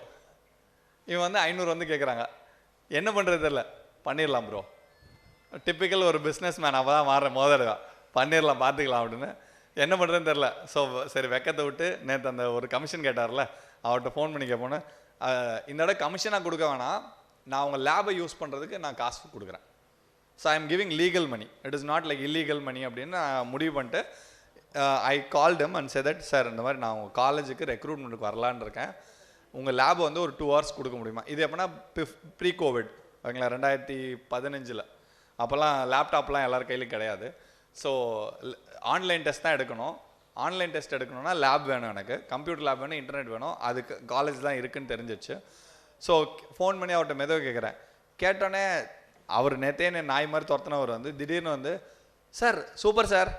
இவன் வந்து 500 வந்து கேட்குறாங்க. என்ன பண்ணுறது தெரில. பண்ணிடலாம் ப்ரோ, டிப்பிக்கல் ஒரு பிஸ்னஸ் மேன் அப்போ தான் மாறுறேன், மோதடுவா பண்ணிடலாம் பார்த்துக்கலாம் அப்படின்னு. என்ன பண்ணுறதுன்னு தெரில. ஸோ சரி வெக்கத்தை விட்டு நேற்று அந்த ஒரு கமிஷன் கேட்டார்ல, அவர்கிட்ட ஃபோன் பண்ணி கேட்போன்னு, இந்த இடம் கமிஷனாக கொடுக்க வேணாம், நான் உங்கள் லேபை யூஸ் பண்ணுறதுக்கு நான் காசு கொடுக்குறேன். So I am giving legal money, it is not like illegal money அப்படின்னு நான் முடிவு பண்ணிட்டு I called him and said that sir இந்த மாதிரி நான் உங்கள் காலேஜுக்கு ரெக்ரூட்மெண்ட்டுக்கு வரலான்னு இருக்கேன், உங்கள் லேபை வந்து ஒரு 2 hours கொடுக்க முடியுமா. இது எப்படின்னா ப்ரீ கோவிட் ஓகேங்களா, 2015. அப்போல்லாம் லேப்டாப்லாம் எல்லார் கையிலும் கிடையாது. ஸோ ஆன்லைன் டெஸ்ட் தான் எடுக்கணும். ஆன்லைன் டெஸ்ட் எடுக்கணும்னா லேப் வேணும், எனக்கு கம்ப்யூட்டர் லேப் வேணும், இன்டர்நெட் வேணும், அதுக்கு காலேஜ் தான் இருக்குன்னு தெரிஞ்சிச்சு. ஸோ ஃபோன் பண்ணி அவர்கிட்ட மெதுவாக கேட்குறேன். கேட்டோன்னே அவர் நேற்றே நாய் மாதிரி துரத்துனவர் வந்து திடீர்னு வந்து, சார் சூப்பர் சார்,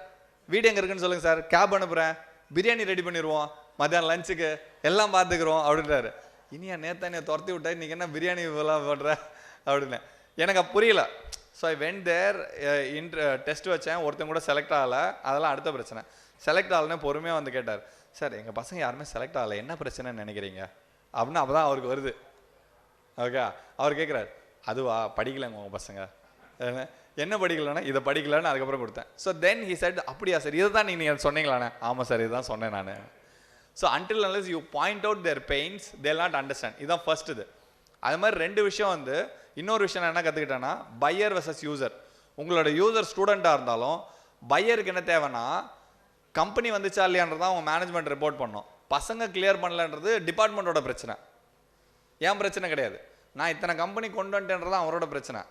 வீடு எங்கே இருக்குன்னு சொல்லுங்கள் சார், கேப் அனுப்புகிறேன், பிரியாணி ரெடி பண்ணிடுவோம், மத்தியானம் லஞ்சுக்கு எல்லாம் பார்த்துக்குறோம் அப்படின்றாரு. இனியா நேற்று என்னை துரத்தி விட்டா இன்றைக்கி என்ன பிரியாணி இதெல்லாம் பண்ணுற அப்படின்னு எனக்கு புரியல. So I went there, test வச்சேன், ஒருத்தங்க கூட செலக்ட் ஆகலை, அதெல்லாம் அடுத்த பிரச்சனை. செலக்ட் ஆகலைன்னு பொறுமையாக வந்து கேட்டார், சார் எங்கள் பசங்க யாருமே செலக்ட் ஆகலை, என்ன பிரச்சனைன்னு நினைக்கிறீங்க அப்படின்னு. அப்போ தான் அவருக்கு வருது. ஓகே, அவர் கேட்குறாரு, அதுவா படிக்கலைங்க உங்கள் பசங்க, என்ன படிக்கலன்னா இதை படிக்கலன்னு அதுக்கப்புறம் கொடுத்தேன். ஸோ தென் ஹி செட், அப்படியா சார் இதை தான் நீங்கள் சொன்னீங்களாண்ணே. ஆமாம் சார் இதுதான் சொன்னேன் நான். So until unless you point out their pains they will not understand. இதுதான் ஃபர்ஸ்ட். இது அது மாதிரி 2 விஷயம் வந்து. இன்னொரு விஷயம் நான் என்ன கற்றுக்கிட்டேன்னா, பையர் வெர்சஸ் யூசர். உங்களோட யூசர் ஸ்டூடெண்ட்டாக இருந்தாலும் பையருக்கு என்ன தேவைன்னா, கம்பெனி வந்துச்சா இல்லையான்றதான் அவங்க மேனேஜ்மெண்ட் ரிப்போர்ட் பண்ணோம். பசங்க கிளியர் பண்ணலன்றது டிபார்ட்மெண்ட்டோட பிரச்சனை, ஏன் பிரச்சனை கிடையாது. நான் இத்தனை கம்பெனி கொண்டு வந்துட்டேன்றதான் அவரோட பிரச்சனை.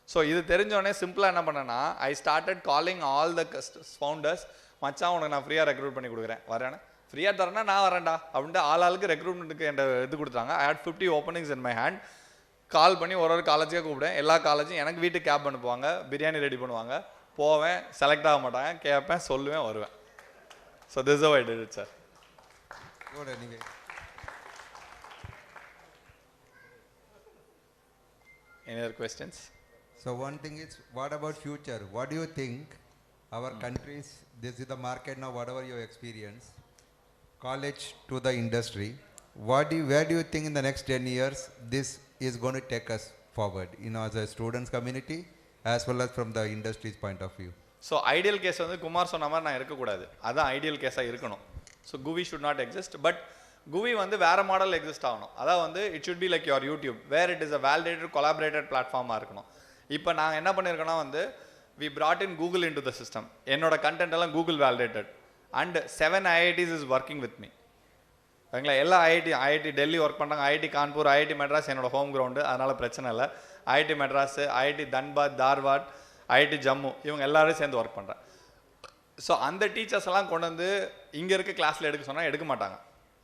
ஸோ இது தெரிஞ்சோடனே சிம்பிளாக என்ன பண்ணேன்னா, I started calling all the founders, மச்சான் உனக்கு நான் ஃப்ரீயாக ரெக்ரூட் பண்ணி கொடுக்குறேன், வரேன்னு. ஃப்ரீயாக தரேன்னா நான் வரேன்டா அப்படின்ட்டு ஆளுக்கு ரெக்ரூட்மெண்ட்டுக்கு என் இது கொடுத்தாங்க. I had 50 openings in my hand. Call பண்ணி ஒரு காலேஜுக்கே கூப்பிடுவேன். எல்லா காலேஜும் எனக்கு வீட்டுக்கு கேப் அனுப்புவாங்க, பிரியாணி ரெடி பண்ணுவாங்க, போவேன், செலக்ட் ஆக மாட்டாங்க, கேட்பேன், சொல்லுவேன், வருவேன். So this how I did it sir. Any other questions? So one thing is, what about future? What do you think our countries, this is the market now, whatever you experience, college to the industry, where do you think in the next 10 years this is going to take us forward, as a students community as well as from the industry's point of view? So ideal case வந்து குமார் சொன்ன மாதிரி நான் இருக்கக்கூடாது, அதான் ideal கேஸாக இருக்கணும். So GUVI should not exist, but GUVI வந்து வேறு மாடல் எக்ஸிஸ்ட் ஆகணும். அதான் வந்து it should be like your YouTube, where it is a validated collaborated பிளாட்ஃபார்மாக இருக்கணும். இப்போ நாங்கள் என்ன பண்ணியிருக்கோன்னா வந்து, we brought in Google into the system. என்னோட கண்டென்ட் எல்லாம் Google validated and 7 IITs is working with me. ஓகேங்களா, எல்லா ஐஐடி டெல்லி ஒர்க் பண்ணுறாங்க, ஐஐடி கான்பூர், ஐஐடி மெட்ராஸ் என்னோட ஹோம் கிரவுண்டு, அதனால் பிரச்சனை இல்லை. IIT Madras, IIT Dhanbad, Dharwad, IIT Jammu, இவங்க எல்லாரும் சேர்ந்து ஒர்க் பண்ணுறேன். ஸோ அந்த டீச்சர்ஸ் எல்லாம் கொண்டு வந்து இங்கே இருக்க கிளாஸில் எடுக்க சொன்னால் எடுக்க மாட்டாங்க,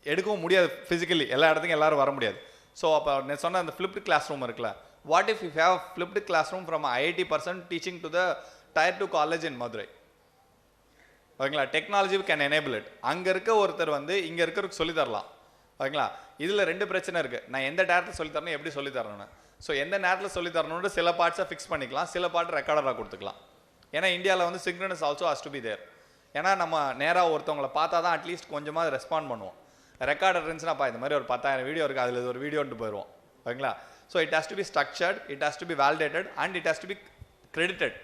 எடுக்கவும் முடியாது ஃபிசிக்கலி, எல்லா இடத்துக்கும் எல்லோரும் வர முடியாது. ஸோ அப்போ நான் சொன்ன அந்த ஃப்ளிப்டு கிளாஸ் ரூம் இருக்குல்ல, what if you have flipped class room from IIT person teaching to the Tier 2 college in Madurai. ஓகேங்களா, டெக்னாலஜி கேன் எனேபிள் இட். அங்கே இருக்க ஒருத்தர் வந்து இங்கே இருக்கிறதுக்கு சொல்லித்தரலாம். ஓகேங்களா, இதில் 2 பிரச்சனை இருக்குது. நான் எந்த டேரக்டர் சொல்லித்தரணும், எப்படி சொல்லித்தரணும்னு. ஸோ எந்த நேரத்தில் சொல்லி தரணும்னு சில பார்ட்ஸை ஃபிக்ஸ் பண்ணிக்கலாம், சில பார்ட் ரெக்கார்டராக கொடுத்துக்கலாம். ஏன்னா இந்தியாவில் வந்து synchronous also has to be there. ஏன்னா நம்ம நேராக ஒருத்தவங்களை பார்த்தா தான் அட்லீஸ்ட் கொஞ்சமாக ரெஸ்பாண்ட் பண்ணுவோம். ரெக்கார்டர் இருந்துச்சுன்னாப்பா இந்த மாதிரி ஒரு 10,000 வீடியோ இருக்குது, அதில் ஒரு வீடியோன்ட்டு போயிடுவோம். ஓகேங்களா? So it has to be structured, it has to be validated and it has to be credited.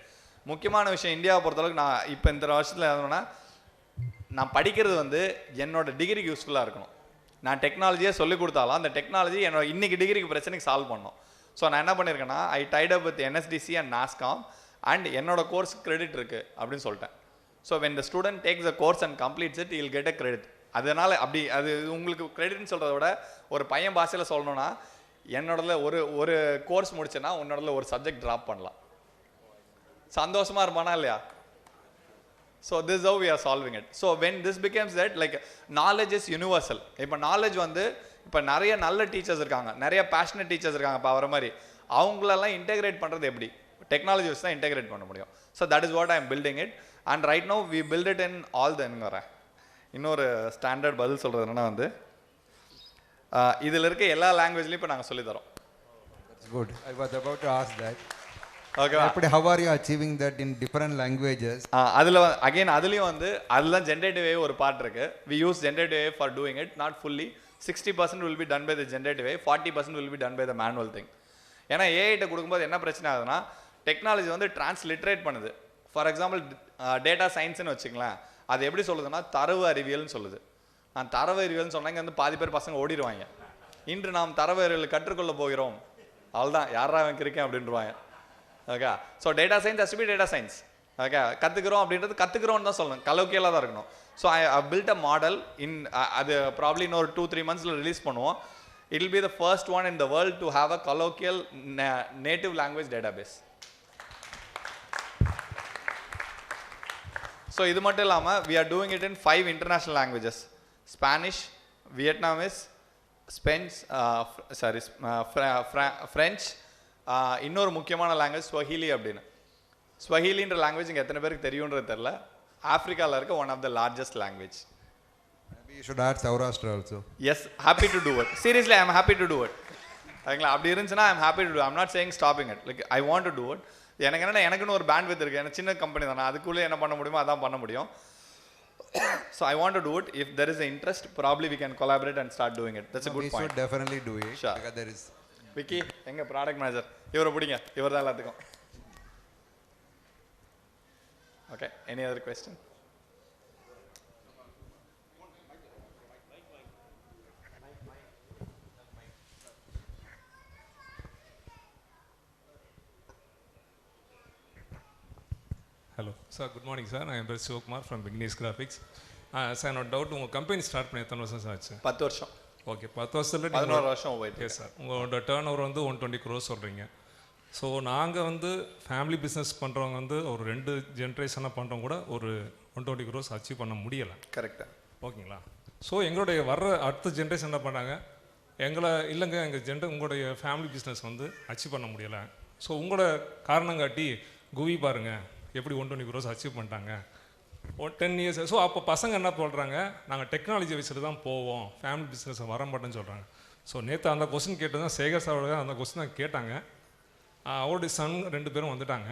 முக்கியமான விஷயம் இந்தியாவை பொறுத்தளவுக்கு நான் இப்போ இந்த வருஷத்தில் என்னன்னா, நான் படிக்கிறது வந்து என்னோட டிகிரிக்கு யூஸ்ஃபுல்லாக இருக்கணும். நான் டெக்னாலஜியே சொல்லிக் கொடுத்தாலும் அந்த டெக்னாலஜி என்னோட இன்னைக்கு டிகிரிக்கு பிரச்சனைக்கு சால்வ் பண்ணணும். ஸோ நான் என்ன பண்ணியிருக்கேன்னா, I tied up with NSDC and NASCOM and என்னோட கோர்ஸ் கிரெடிட் இருக்குது அப்படின்னு சொல்லிட்டேன். So when the student takes the course and completes it I'll get a credit. அதனால் அப்படி அது உங்களுக்கு கிரெடிட்னு சொல்கிறத விட ஒரு பையன் பாஷையில் சொல்லணும்னா, என்னோடல ஒரு கோர்ஸ் முடிச்சேன்னா உன்னோடல ஒரு சப்ஜெக்ட் ட்ராப் பண்ணலாம். சந்தோஷமாக இருப்பானா இல்லையா? So this is how we are solving it. So when this becomes that, like knowledge is universal. இப்போ knowledge வந்து இப்போ நிறைய நல்ல டீச்சர்ஸ் இருக்காங்க, நிறைய பேஷனட் டீச்சர்ஸ் இருக்காங்க. இப்போ வர மாதிரி அவங்களெல்லாம் இன்டெகிரேட் பண்ணுறது எப்படி? டெக்னாலஜி வச்சு தான் இன்டெகிரேட் பண்ண முடியும். So that is what I am building it and right now we build it in all வரேன். இன்னொரு ஸ்டாண்டர்ட் பதில் சொல்கிறது என்னன்னா வந்து, இதில் இருக்க எல்லா லாங்குவேஜ்லையும் இப்போ நாங்கள் சொல்லித்தரோம். Good. I was about to ask that. Okay. But how are you achieving that in different languages? அதில் அகைன் அதுலேயும் வந்து அதுதான் ஜென்ரேட்டிவ் AI ஒரு பார்ட் இருக்குது. We use generative AI for doing it, not fully. 60% will be done by the generative AI, 40% will be done by the manual thing. ஏன்னா ஏஐட்ட கொடுக்கும்போது என்ன பிரச்சனை ஆகுதுன்னா, டெக்னாலஜி வந்து டிரான்ஸ்லிட்ரேட் பண்ணுது. ஃபார் எக்ஸாம்பிள் டேட்டா சயின்ஸ்னு வச்சுங்களேன், அது எப்படி சொல்லுதுன்னா தரவு அறிவியல்னு சொல்லுது. நான் தரவு அறிவியல்னு சொன்னாங்க வந்து பாதி பேர் பசங்க ஓடிடுவாங்க. இன்று நாம் தரவு அறிவியல் கற்றுக்கொள்ள போகிறோம், அவ்வளோதான் யாரா அவன் இருக்கேன் அப்படின்ட்டுருவாங்க. Okay, so data science has to be data science. Okay, கற்றுக்குறோம் அப்படின்றது கற்றுக்குறோன்னு தான் சொல்லணும், கலோக்கியலாக தான் இருக்கணும். So I built a model in அது ப்ராப்ளி இன்னொரு 2-3 monthஸில் ரிலீஸ் பண்ணுவோம். It will be the first one in the world to have a colloquial native language database. So இது மட்டும் இல்லாமல் we are doing it in 5 international languages: Spanish, Vietnamese, French, இன்னொரு முக்கியமான language ஸ்வஹிலி அப்படின்னு. ஸ்வஹிலின்ற லாங்குவேஜ் இங்கே எத்தனை பேருக்கு தெரியுன்றது தெரில. ஆஃப்ரிக்காவில் இருக்க one of the largest language. Maybe you should add Saurashtra also. Yes, happy to do it. Seriously, I am happy to do it. ஓகேங்களா? அப்படி இருந்துச்சுன்னா I am happy to do it. I am not saying stopping it. Like I want to do it. எனக்கு என்னென்னா, எனக்குன்னு ஒரு pant with இருக்குது. எனக்கு சின்ன கம்பெனி தானே, அதுக்குள்ளே என்ன பண்ண முடியுமோ அதான் பண்ண முடியும். So I want to do it. If there is an interest, probably we can collaborate and start doing it. That's a good point. We should definitely do it. Sure. Because there is Vicky எங்க product manager, இவரை பிடிங்க, இவர் தான் எல்லாத்துக்கும். Okay, any other question? Hello sir, good morning sir. நான் என் பேர் Sivakumar from பிக்னிஸ் graphics. Sir என்னோட doubt, உங்கள் கம்பெனி ஸ்டார்ட் பண்ணி எத்தனை வருஷம் சார் ஆச்சு? 10 வருஷம். ஓகே, 10 வருஷத்தில் 11 வருஷம் போயிட்டு. ஓகே சார், உங்களோட டேர்ன் ஓவர் வந்து 120 crores சொல்கிறீங்க. ஸோ நாங்கள் வந்து ஃபேமிலி பிஸ்னஸ் பண்ணுறவங்க வந்து ஒரு 2 ஜென்ரேஷனாக பண்ணுறவங்க கூட ஒரு 120 crores அச்சீவ் பண்ண முடியலை. கரெக்டாக. ஓகேங்களா? ஸோ எங்களுடைய வர்ற அடுத்த ஜென்ரேஷன் என்ன பண்ணாங்க, இல்லைங்க எங்கள் உங்களுடைய ஃபேமிலி பிஸ்னஸ் வந்து அச்சீவ் பண்ண முடியலை. ஸோ உங்களோட காரணம் காட்டி குவி பாருங்கள் எப்படி 120 crores அச்சீவ் பண்ணிட்டாங்க 10 years. ஸோ அப்போ பசங்க என்ன சொல்கிறாங்க, நாங்கள் டெக்னாலஜி வச்சுட்டு தான் போவோம், ஃபேமிலி பிஸ்னஸ் வர மாட்டேன்னு சொல்கிறாங்க. ஸோ நேற்று அந்த கொஸ்டின் கேட்டு தான் சேகர் சாரோட அந்த கொஸ்டின் தான் கேட்டாங்க. அவருடைய சன் 2 பேரும் வந்துட்டாங்க.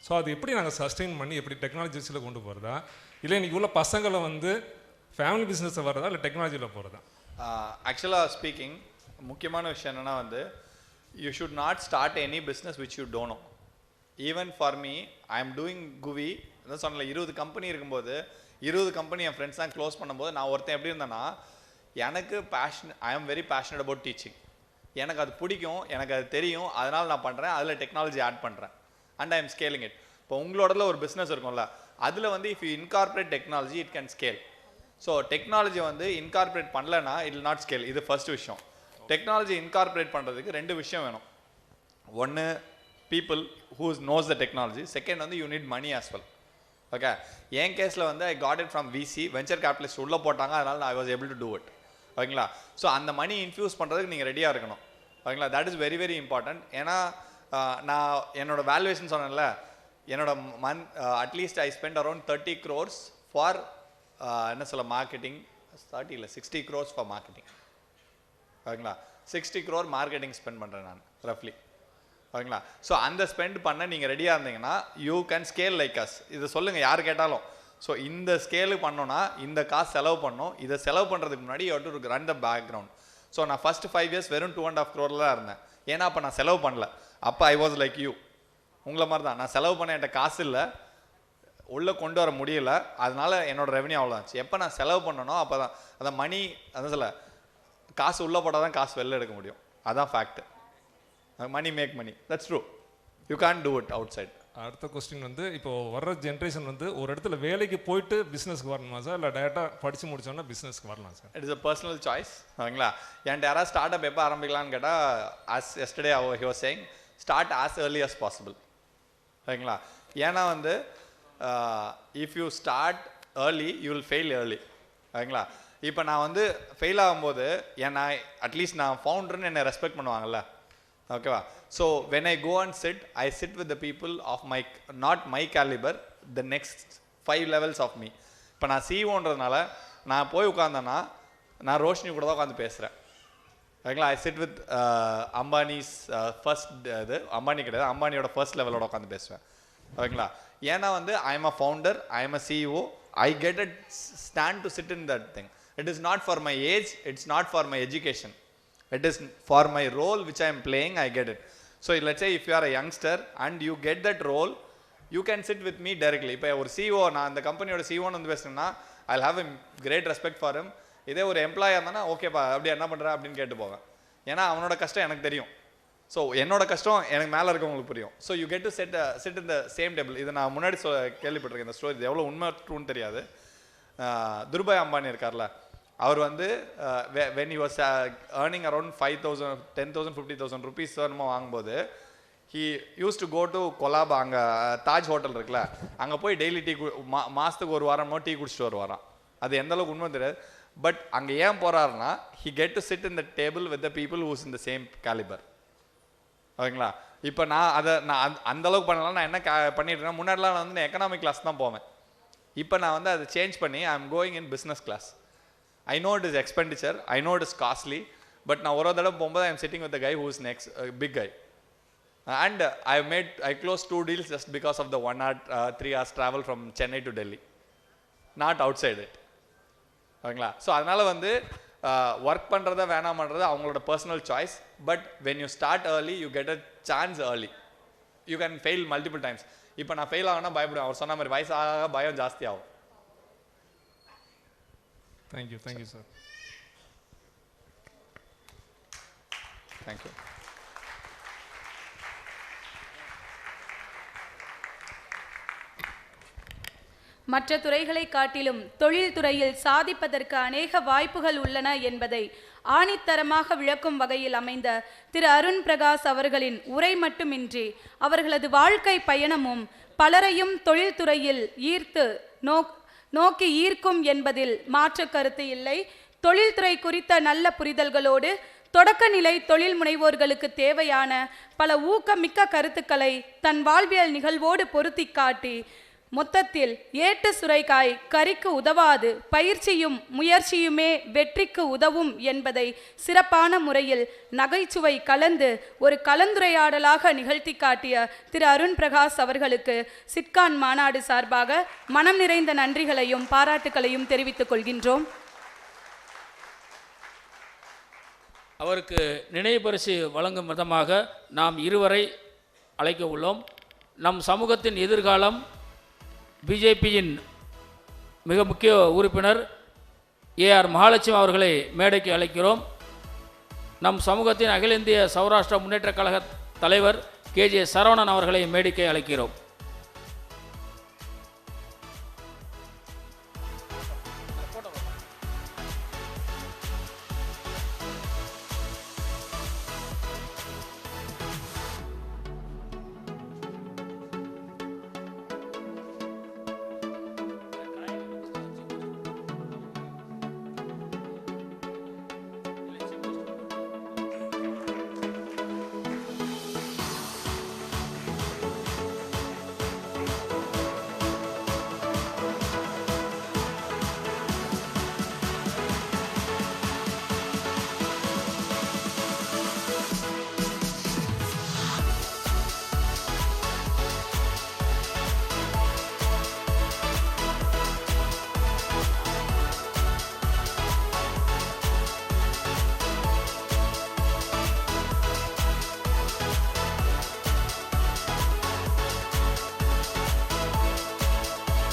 ஸோ அது எப்படி நாங்கள் சஸ்டெயின் பண்ணி எப்படி டெக்னாலஜி வச்சில் கொண்டு போகிறதா, இல்லை இன்றைக்கி உள்ள பசங்களை வந்து ஃபேமிலி பிஸ்னஸை வர்றதா இல்லை டெக்னாலஜியில் போகிறதா? ஆக்சுவலாக ஸ்பீக்கிங், முக்கியமான விஷயம் என்னென்னா வந்து, you should not start any business which you don't know. Even for me, I am doing குவி. அதான் சொன்னல, 20 கம்பெனி இருக்கும்போது 20 கம்பெனி என் ஃப்ரெண்ட்ஸ் தான் க்ளோஸ் பண்ணும்போது நான் ஒருத்தன் எப்படி இருந்தேன்னா, எனக்கு ஐ am very passionate about teaching. எனக்கு அது பிடிக்கும், எனக்கு அது தெரியும், அதனால் நான் பண்ணுறேன். அதில் டெக்னாலஜி ஆட் பண்ணுறேன் and I am scaling it. இப்போ உங்களோடல ஒரு பிஸ்னஸ் இருக்கும்ல, அதில் வந்து if you incorporate technology it can scale. So technology வந்து இன்கார்பரேட் பண்ணலன்னா இட் வில் நாட் ஸ்கேல். இது ஃபர்ஸ்ட் விஷயம். டெக்னாலஜி இன்கார்பரேட் பண்ணுறதுக்கு 2 விஷயம் வேணும். ஒன்று, people who knows the technology. Second வந்து you need money as well. Okay, என் கேஸில் வந்து I got it from VC, venture capitalist உள்ளே போட்டாங்க, அதனால் I was able to do it. ஓகேங்களா? ஸோ அந்த மணி இன்ஃப்யூஸ் பண்ணுறதுக்கு நீங்கள் ரெடியாக இருக்கணும். ஓகேங்களா? That is very very important. ஏன்னா நான் என்னோடய வேல்யூவேஷன் சொன்னேன்ல, என்னோட at least I spend around 30 crores for என்ன சொல்ல மார்க்கெட்டிங். 30 இல்லை 60 crores ஃபார் மார்க்கெட்டிங். ஓகேங்களா? 60 crore மார்க்கெட்டிங் ஸ்பெண்ட் பண்ணுறேன் நான். ரஃப்லி. ஓகேங்களா? ஸோ அந்த ஸ்பெண்ட் பண்ண நீங்கள் ரெடியாக இருந்தீங்கன்னா you can scale like us. இதை சொல்லுங்கள் யார் கேட்டாலும். ஸோ இந்த ஸ்கேலு பண்ணோன்னா இந்த காசு செலவு பண்ணோம். இதை செலவு பண்ணுறதுக்கு முன்னாடி you to run the background. So நான் ஃபஸ்ட்டு 5 years வெறும் 2.5 crore தான் இருந்தேன். ஏன்னா அப்போ நான் செலவு பண்ணல. அப்போ ஐ வாஸ் லைக் யூ, உங்களை மாதிரி தான். நான் செலவு பண்ண என்கிட்ட காசு இல்லை, உள்ளே கொண்டு வர முடியல, அதனால என்னோட ரெவன்யூ அவ்வளோதாச்சு. எப்போ நான் செலவு பண்ணனோ அப்போ தான் அந்த மணி, அதான் சொல்ல, காசு உள்ளே போட்டால் தான் காசு வெளில எடுக்க முடியும். அதான் fact. Money make money, that's true. You can do it outside. அடுத்த கொஸ்டின் வந்து, இப்போ வர்ற ஜென்ரேஷன் வந்து ஒரு இடத்துல வேலைக்கு போயிட்டு பிஸ்னஸ்க்கு வரணுமா சார், இல்லை டேரெக்டாக படித்து முடிச்சோன்னா பிஸ்னஸ்க்கு வரலாம் sir? It is a personal choice. ஓகேங்களா? என்கிட்ட யாராவது ஸ்டார்ட் அப் எப்போ ஆரம்பிக்கலான்னு கேட்டால், as yesterday he was saying start as early as possible. ஓகேங்களா? ஏன்னா வந்து if you start early you will fail early. ஓகேங்களா? இப்போ நான் வந்து ஃபெயில் ஆகும்போது ஏன்னா அட்லீஸ்ட் நான் ஃபவுண்டர்னு என்னை ரெஸ்பெக்ட் பண்ணுவாங்கல்ல. ஓகேவா? So when I go and I sit with the people of my not my calibre, the next 5 levels of me. இப்போ நான் சிஓன்றதுனால நான் போய் உட்காந்தேன்னா நான் ரோஷினி கூட தான் உட்காந்து பேசுகிறேன். ஓகேங்களா? ஐ சிட் வித் அம்பானிஸ் ஃபர்ஸ்ட், இது அம்பானி கிடையாது, அம்பானியோட ஃபர்ஸ்ட் லெவலோட உட்காந்து பேசுவேன். ஓகேங்களா? ஏன்னா வந்து ஐ am a founder, I am a CEO, I get a stand to sit in that thing. It is not for my age, it's not for my education. It is for my role which I am playing, I get it. So let's say if you are a youngster and you get that role, you can sit with me directly. இப்போ ஒரு CEO, நான் அந்த கம்பெனியோட சிஓன்னு வந்து பேசுனேன்னா I'll have a great respect for him. இதே ஒரு எம்ப்ளாயாக இருந்தானா ஓகேப்பா அப்படி என்ன பண்ணுற அப்படின்னு கேட்டு போவேன். ஏன்னா அவனோட கஷ்டம் எனக்கு தெரியும். ஸோ என்னோட கஷ்டம் எனக்கு மேலே இருக்கவங்களுக்கு புரியும். So you get to sit in the same table. இதை நான் முன்னாடி கேள்விப்பட்டிருக்கேன் இந்த ஸ்டோரி. இது எவ்வளோ உண்மை ட்ரூன்னு தெரியாது. துர்பாய் அம்பானி இருக்கார்ல, அவர் வந்து when he was earning around 5,000, 10,000, 50,000 rupees என்னமோ வாங்கும்போது he used to go to கொலாபா, அங்கே தாஜ் ஹோட்டல் இருக்குல்ல, அங்கே போய் டெய்லி டீ மாதத்துக்கு ஒரு வாரமோ டீ குடிச்சிட்டு வருவாராம். அது எந்த அளவுக்கு உண்மை தெரியாது. பட் அங்கே ஏன் போகிறாருன்னா he get to sit in the table with the people who's in the same caliber. ஓகேங்களா? இப்போ நான் அந்த அளவுக்கு பண்ணலாம். நான் என்ன பண்ணிட்டுருக்கேன், முன்னாடிலாம் நான் வந்து எக்கனாமிக் கிளாஸ் தான் போவேன். இப்போ நான் வந்து அதை சேஞ்ச் பண்ணி I am going in business class. I know it is expenditure, I know it is costly, but நான் ஒரு தடவை போகும்போது I am sitting with the guy who is next, big guy. And I closed 2 deals just because of the 1 hour, 3 hours travel from Chennai to Delhi. Not outside it. ஓகேங்களா? So அதனால் வந்து work பண்ணுறத வேணாம் பண்ணுறது அவங்களோட personal choice. But when you start early you get a chance early. You can fail multiple times. இப்போ நான் fail ஆகுனா பயப்படுவேன். அவர் சொன்ன மாதிரி வயசாக பயம் ஜாஸ்தி ஆகும். Thank you sir. Thank you. மற்ற துறைகளை காட்டிலும் தொழில் துறையில் சாதிப்பதற்கு அநேக வாய்ப்புகள் உள்ளன என்பதை ஆணித்தரமாக விளக்கும் வகையில் அமைந்த திரு அருண் பிரகாஷ் அவர்களின் உரை மட்டுமின்றி அவர்களது வாழ்க்கை பயணமும் பலரையும் தொழில்துறையில் நோக்கி ஈர்க்கும் என்பதில் மாற்று கருத்து இல்லை. தொழில்துறை குறித்த நல்ல புரிதல்களோடு தொடக்க நிலை தொழில் முனைவோர்களுக்கு தேவையான பல ஊக்கமிக்க கருத்துக்களை தன் வாழ்வியல் நிகழ்வோடு பொருத்தி காட்டி மொத்தத்தில் ஏட்டு சுரைக்காய் கறிக்கு உதவாது, பயிற்சியும் முயற்சியுமே வெற்றிக்கு உதவும் என்பதை சிறப்பான முறையில் நகைச்சுவை கலந்து ஒரு கலந்துரையாடலாக நிகழ்த்தி காட்டிய திரு அருண் பிரகாஷ் அவர்களுக்கு சிட்கான் மாநாடு சார்பாக மனம் நிறைந்த நன்றிகளையும் பாராட்டுகளையும் தெரிவித்துக் கொள்கின்றோம். அவருக்கு நினைவு பரிசு வழங்கும் விதமாக நாம் இருவரை அழைக்க உள்ளோம். நம் சமூகத்தின் எதிர்காலம் பிஜேபியின் மிக முக்கிய உறுப்பினர் ஏஆர் மகாலட்சுமி அவர்களை மேடைக்கு அழைக்கிறோம். நம் சமூகத்தின் அகில இந்திய சௌராஷ்டிரா முன்னேற்ற கழக தலைவர் கேஜே சரவணன் அவர்களை மேடைக்கு அழைக்கிறோம்.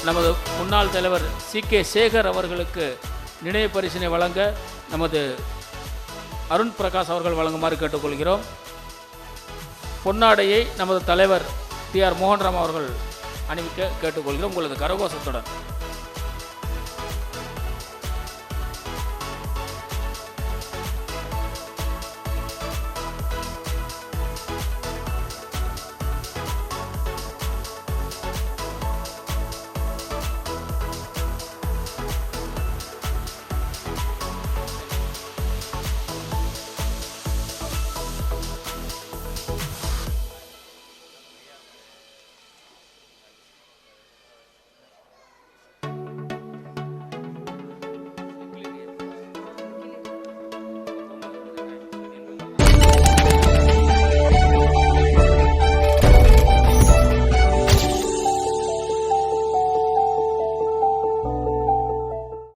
நமது முன்னாள் தலைவர் CK சேகர் அவர்களுக்கு நினைவு பரிசினை வழங்க நமது அருண் பிரகாஷ் அவர்கள் வழங்குமாறு கேட்டுக்கொள்கிறோம். பொன்னாடையை நமது தலைவர் TR மோகன்ராம் அவர்கள் அணிவிக்க கேட்டுக்கொள்கிறோம் உங்களது கரகோஷத்துடன்.